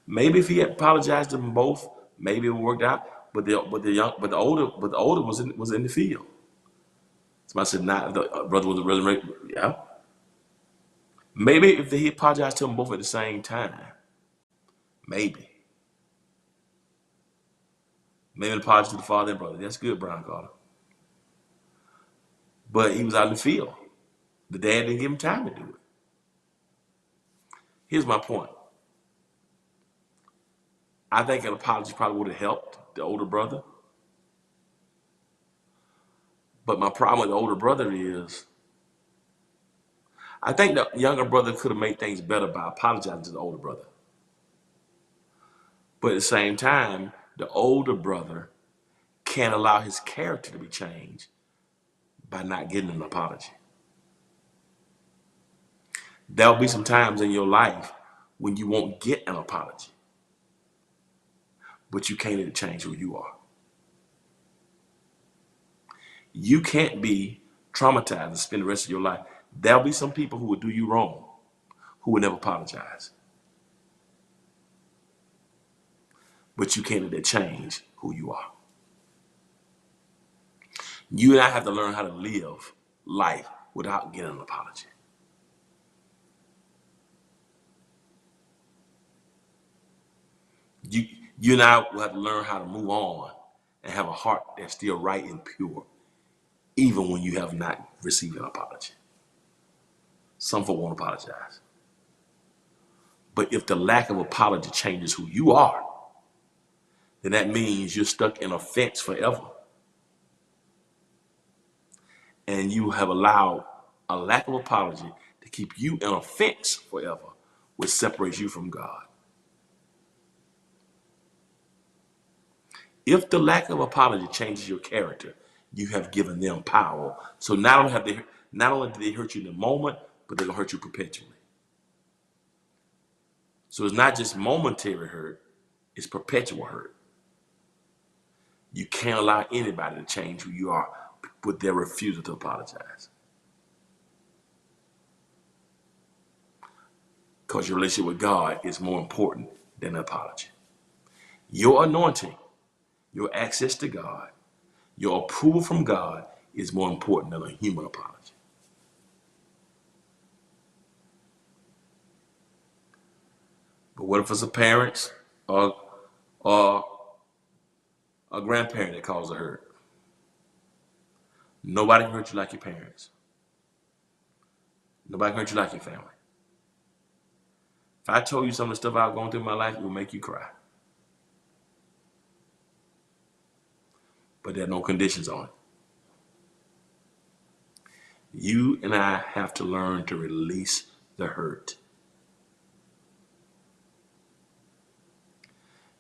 Maybe if he had apologized to them both, maybe it worked out. But the older was in the field. Somebody said, "Not the brother was really yeah." Maybe if he apologized to them both at the same time, maybe an apology to the father and brother. That's good, Brian Carter. But he was out in the field. The dad didn't give him time to do it. Here's my point. I think an apology probably would have helped the older brother. But my problem with the older brother is, I think the younger brother could have made things better by apologizing to the older brother. But at the same time, the older brother can't allow his character to be changed by not getting an apology. There'll be some times in your life when you won't get an apology, but you can't even change who you are. You can't be traumatized and spend the rest of your life. There'll be some people who will do you wrong, who will never apologize. But you can't let change who you are. You and I have to learn how to live life without getting an apology. You and I will have to learn how to move on and have a heart that's still right and pure, even when you have not received an apology. Some folk won't apologize. But if the lack of apology changes who you are, then that means you're stuck in offense forever. And you have allowed a lack of apology to keep you in offense forever, which separates you from God. If the lack of apology changes your character, you have given them power. So not only do they hurt you in the moment, but they're going to hurt you perpetually. So it's not just momentary hurt, it's perpetual hurt. You can't allow anybody to change who you are with their refusal to apologize. Because your relationship with God is more important than an apology. Your anointing, your access to God, your approval from God is more important than a human apology. But what if it's a parent or a grandparent that caused a hurt? Nobody can hurt you like your parents. Nobody can hurt you like your family. If I told you some of the stuff I've gone through in my life, it would make you cry. But there are no conditions on it. You and I have to learn to release the hurt.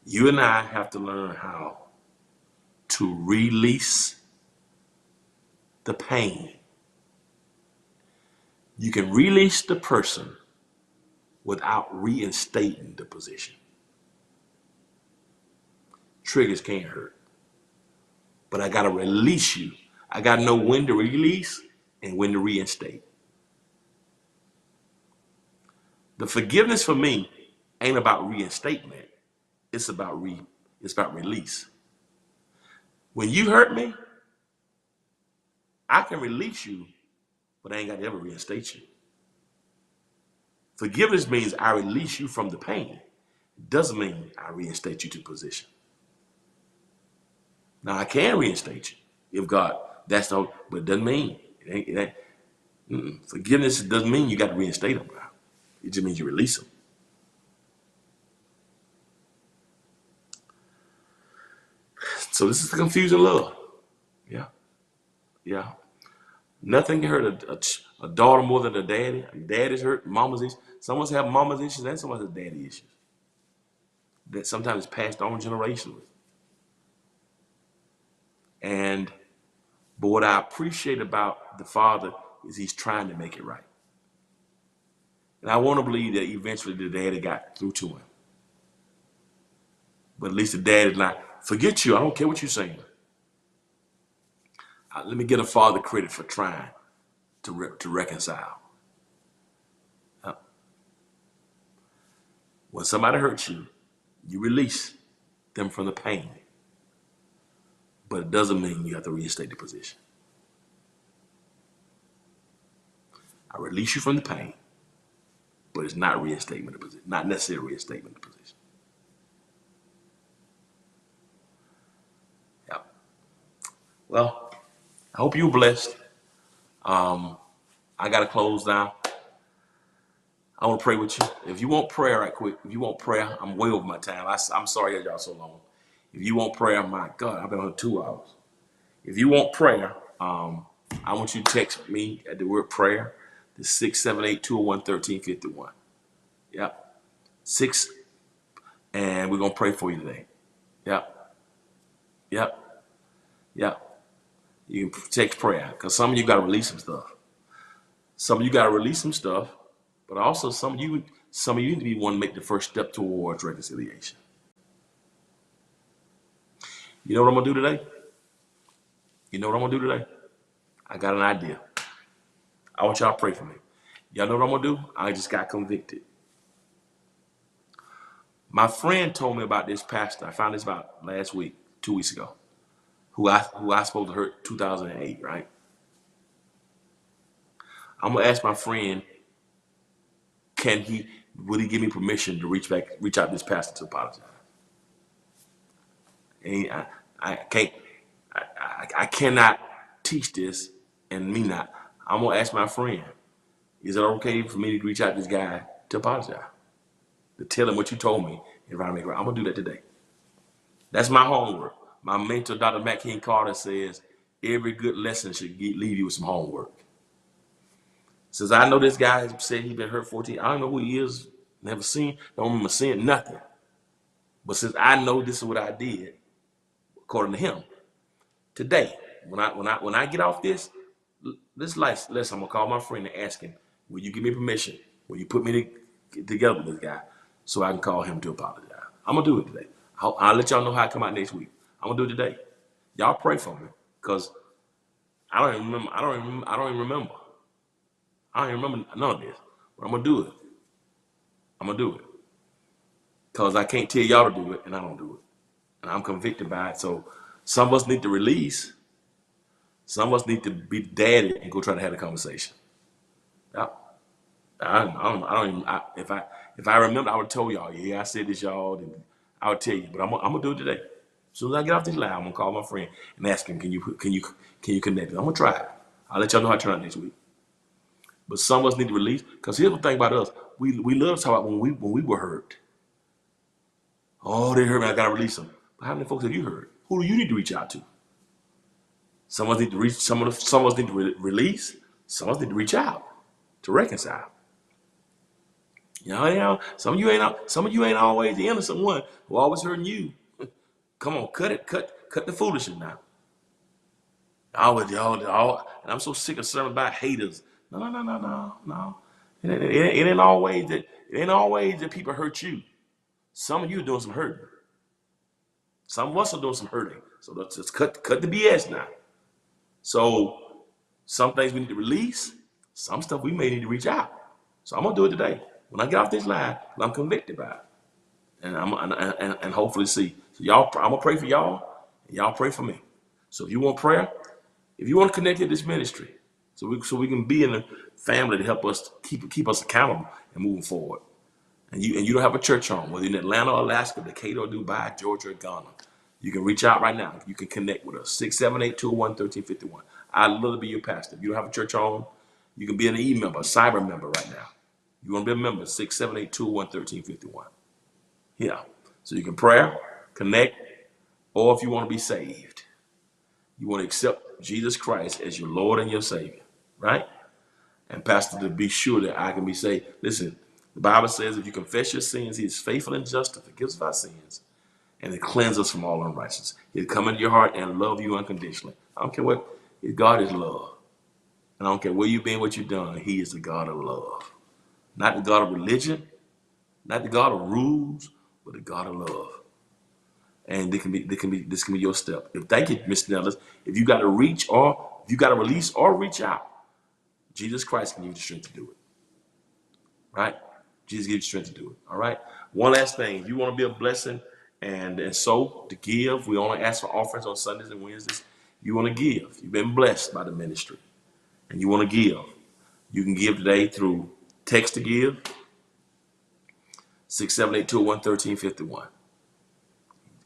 You and I have to learn how to release the pain. You can release the person without reinstating the position. Triggers can't hurt. But I got to release you. I got to know when to release and when to reinstate. The forgiveness for me ain't about reinstatement. It's about release. When you hurt me, I can release you, but I ain't got to ever reinstate you. Forgiveness means I release you from the pain. It doesn't mean I reinstate you to position. Now I can reinstate you if God, that's no, but it doesn't mean forgiveness doesn't mean you got to reinstate them. It just means you release them. So this is the confusing love. Yeah. Nothing can hurt a daughter more than a daddy. A daddy's hurt, mama's issues. Some of us have mama's issues and some of us have daddy issues. That sometimes is passed on generationally. But what I appreciate about the father is he's trying to make it right. And I want to believe that eventually the daddy got through to him. But at least the dad is not, forget you, I don't care what you're saying. Let me get a father credit for trying to reconcile. When somebody hurts you, you release them from the pain. But it doesn't mean you have to reinstate the position. I release you from the pain, but it's not reinstatement of position, not necessarily reinstatement of position. Yeah. Well, I hope you're blessed. I got to close now. I want to pray with you. If you want prayer right quick, if you want prayer, I'm way over my time. I'm sorry I had y'all so long. If you want prayer, my God, I've been on 2 hours. If you want prayer, I want you to text me at the word prayer, the 678-201-1351. Yep. 6, and we're going to pray for you today. Yep. You can text prayer, because some of you got to release some stuff. Some of you got to release some stuff, but also some of you need to be one to make the first step towards reconciliation. You know what I'm going to do today? I got an idea. I want y'all to pray for me. Y'all know what I'm going to do? I just got convicted. My friend told me about this pastor. I found this about last week, 2 weeks ago, who I supposed to hurt 2008, right? I'm going to ask my friend, would he give me permission to reach out to this pastor to apologize? And I cannot teach this and me not. I'm going to ask my friend, is it okay for me to reach out to this guy to apologize? To tell him what you told me and try to make it right. I'm going to do that today. That's my homework. My mentor, Dr. Matt King Carter, says every good lesson should leave you with some homework. Since I know this guy has said he's been hurt 14, I don't know who he is, never seen, don't remember seeing nothing. But since I know this is what I did, according to him, today, when I get off this life, listen, I'm gonna call my friend and ask him, will you give me permission? Will you put me together with this guy so I can call him to apologize? I'm gonna do it today. I'll let y'all know how I come out next week. I'm gonna do it today. Y'all pray for me, because I don't even remember. I don't even remember none of this. But I'm gonna do it. I'm gonna do it. Because I can't tell y'all to do it, and I don't do it. And I'm convicted by it. So some of us need to release. Some of us need to be daddy and go try to have a conversation. Yeah. If I remember, I would have told y'all, yeah, I said this, y'all, then I would tell you. But I'm gonna do it today. As soon as I get off this line, I'm gonna call my friend and ask him, can you connect it? I'm gonna try it. I'll let y'all know how to turn out next week. But some of us need to release, because here's the thing about us. We love to talk about when we were hurt. Oh, they hurt me, I gotta release them. But how many folks have you heard? Who do you need to reach out to? Some of us need to reach, some of us need to release, some of us need to reach out to reconcile. You know, some of you ain't always the innocent one who always hurting you. Come on, cut the foolishness now. And I'm so sick of sermons about haters. No. It ain't always that people hurt you. Some of you are doing some hurting. Some of us are doing some hurting. So let's just cut the BS now. So some things we need to release. Some stuff we may need to reach out. So I'm gonna do it today. When I get off this line, I'm convicted by it, and hopefully see. So y'all, I'm gonna pray for y'all, and y'all pray for me. So if you want prayer, if you want to connect to this ministry, so we can be in a family to help us keep us accountable and moving forward. And you don't have a church home, whether in Atlanta, Alaska, Decatur, Dubai, Georgia, or Ghana, you can reach out right now. You can connect with us. 678-201-1351. I'd love to be your pastor. If you don't have a church home, you can be an email, a cyber member right now. You want to be a member, 678-201-1351. Yeah. So you can pray, connect, or if you want to be saved, you want to accept Jesus Christ as your Lord and your Savior, right? And Pastor, to be sure that I can be saved. Listen, the Bible says if you confess your sins, he is faithful and just to forgive us our sins and to cleanse us from all unrighteousness. He'll come into your heart and love you unconditionally. I don't care what, God is love. And I don't care where you've been, what you've done, he is the God of love. Not the God of religion, not the God of rules, but the God of love. And this can be your step. Thank you, Mr. Nellis. If you got to reach, or if you got to release or reach out, Jesus Christ can give you the strength to do it. Right? Jesus gives you strength to do it. All right. One last thing. If you want to be a blessing and so to give, we only ask for offerings on Sundays and Wednesdays. You want to give. You've been blessed by the ministry and you want to give. You can give today through text to give, 678-201-1351.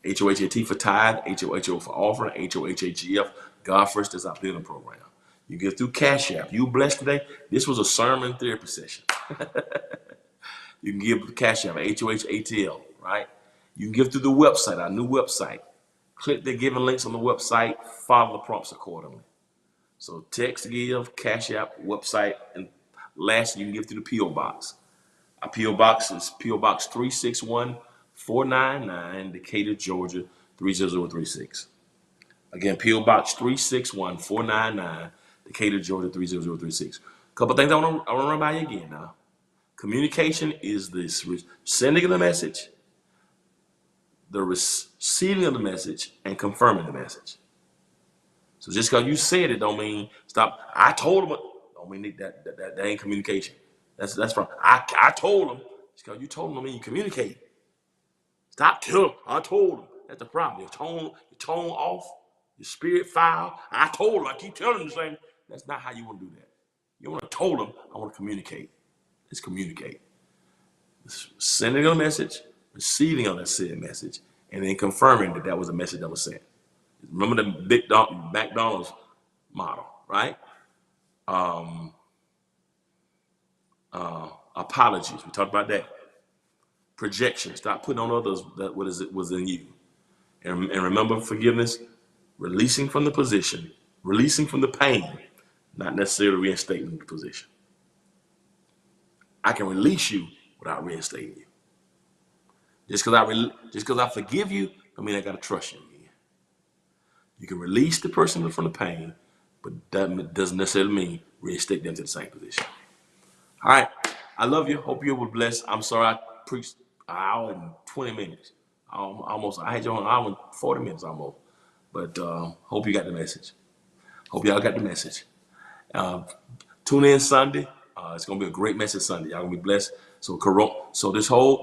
HOHAT for tithe, HOHO for offering, HOHAGF, God First is our building program. You give through Cash App. You blessed today. This was a sermon therapy session. You can give Cash App, HOHATL, right? You can give through the website, our new website. Click the giving links on the website, follow the prompts accordingly. So text, give, Cash App, website, and lastly, you can give through the P.O. Box. Our P.O. Box is P.O. Box 361-499, Decatur, Georgia, 30036. Again, P.O. Box 361-499, Decatur, Georgia, 30036. A couple things I want to run by you again now. Communication is this sending of the message, the receiving of the message, and confirming the message. So just because you said it don't mean stop. I told him. Don't mean that ain't communication. That's wrong. I told him. Just because you told him don't mean you communicate. Stop telling him. I told him. That's the problem. Your tone off. Your spirit foul. I told him. I keep telling him the same. That's not how you want to do that. You want to told him. I want to communicate. Let's communicate. Sending a message, receiving of that said message, and then confirming that was a message that was sent. Remember the McDonald's model, right? Apologies. We talked about that. Projection. Stop putting on others that was in you. And remember forgiveness, releasing from the position, releasing from the pain, not necessarily reinstating the position. I can release you without reinstating you. Just because I forgive you, I mean I gotta trust you again. You can release the person from the pain, but that doesn't necessarily mean reinstate them to the same position. All right, I love you. Hope you were blessed. I'm sorry I preached an hour and 20 minutes. I had you on an hour and 40 minutes almost. But hope you got the message. Hope y'all got the message. Tune in Sunday. It's gonna be a great message Sunday. Y'all gonna be blessed. So this whole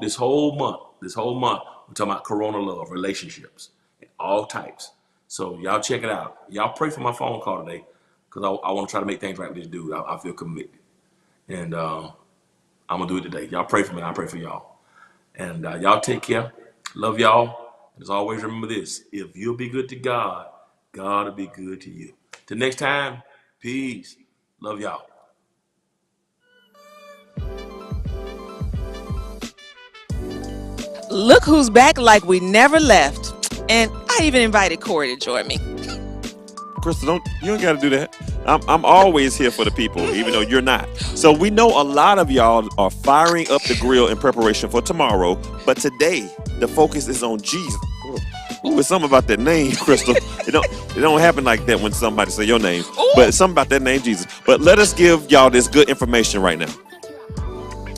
month, we're talking about Corona love, relationships, all types. So y'all check it out. Y'all pray for my phone call today, because I want to try to make things right with this dude. I feel convicted, and I'm gonna do it today. Y'all pray for me. I pray for y'all, and y'all take care. Love y'all. And as always, remember this: if you'll be good to God, God will be good to you. Till next time, peace. Love y'all. Look who's back like we never left. And I even invited Corey to join me. Crystal, you don't got to do that. I'm always here for the people, even though you're not. So we know a lot of y'all are firing up the grill in preparation for tomorrow, but today the focus is on Jesus. Ooh, it's something about that name, Crystal. It don't happen like that when somebody say your name, but it's something about that name, Jesus. But let us give y'all this good information right now.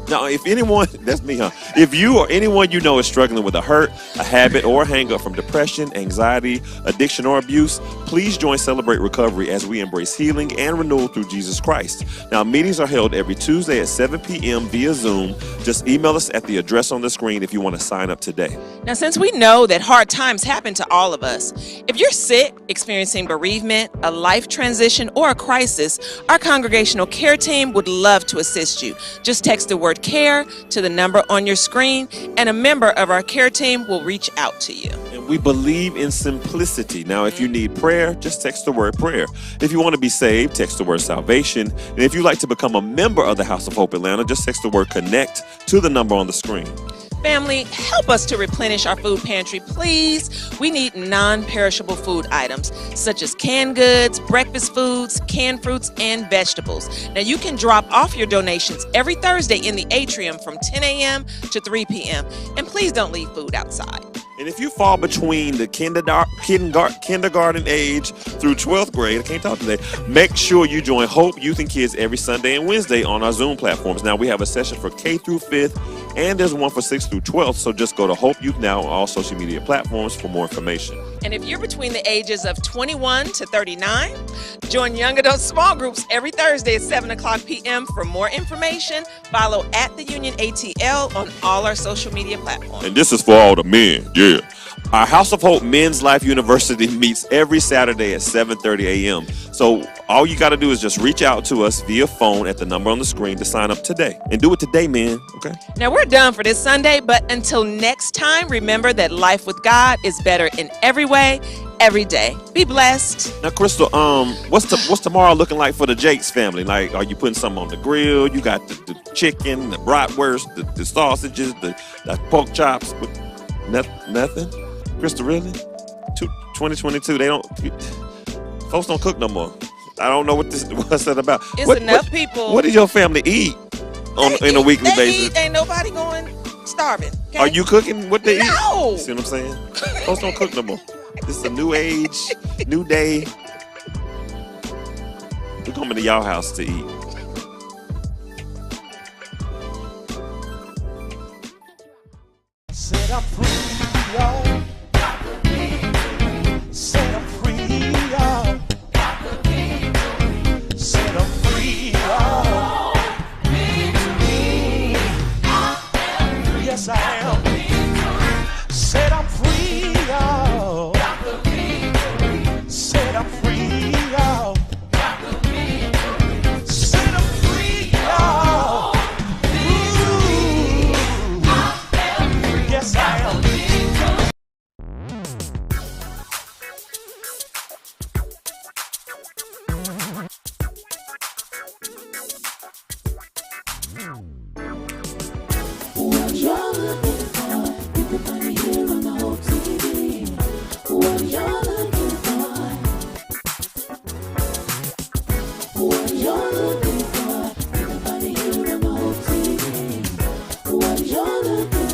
Now, if anyone, that's me, huh? If you or anyone you know is struggling with a hurt, a habit, or a hang-up from depression, anxiety, addiction, or abuse, please join Celebrate Recovery as we embrace healing and renewal through Jesus Christ. Now, meetings are held every Tuesday at 7 p.m. via Zoom. Just email us at the address on the screen if you want to sign up today. Now, since we know that hard times happen to all of us, if you're sick, experiencing bereavement, a life transition, or a crisis, our congregational care team would love to assist you. Just text the word CARE to the number on your screen, and a member of our care team will reach out to you. And we believe in simplicity. Now, if you need prayer, just text the word prayer. If you want to be saved, text the word salvation. And if you'd like to become a member of the House of Hope Atlanta, just text the word connect to the number on the screen. Family, help us to replenish our food pantry, please. We need non-perishable food items such as canned goods, breakfast foods, canned fruits, and vegetables. Now, you can drop off your donations every Thursday in the atrium from 10 a.m. to 3 p.m. And please don't leave food outside. And if you fall between the kindergarten age through 12th grade, I can't talk today, make sure you join Hope Youth and Kids every Sunday and Wednesday on our Zoom platforms. Now, we have a session for K through 5th, and there's one for 6th through 12th. So just go to Hope Youth Now on all social media platforms for more information. And if you're between the ages of 21 to 39, join Young Adult Small Groups every Thursday at 7 o'clock p.m. For more information, follow at the Union ATL on all our social media platforms. And this is for all the men, yeah. Our House of Hope Men's Life University meets every Saturday at 7:30 a.m. So all you got to do is just reach out to us via phone at the number on the screen to sign up today. And do it today, man, okay? Now, we're done for this Sunday, but until next time, remember that life with God is better in every way, every day. Be blessed. Now, Crystal, what's tomorrow looking like for the Jakes family? Like, are you putting something on the grill? You got the chicken, the bratwurst, the sausages, the pork chops? Nothing? Crystal, really? 2022, folks don't cook no more. I don't know what's that about. Enough people. What do your family eat in a weekly basis? Ain't nobody going starving. Okay? Are you cooking what they eat? No. See what I'm saying? Folks don't cook no more. This is a new age, new day. We're coming to y'all house to eat. Set up free, y'all. Set up free, y'all. Set up free, y'all. Yes, I am. Set up free, y'all. Set up free, y'all. Set up free, y'all. Yes, I am. What you're looking for, you can find it here on the Hope TV. What you're looking for, what you're looking for, you can find it here on the Hope TV. you're looking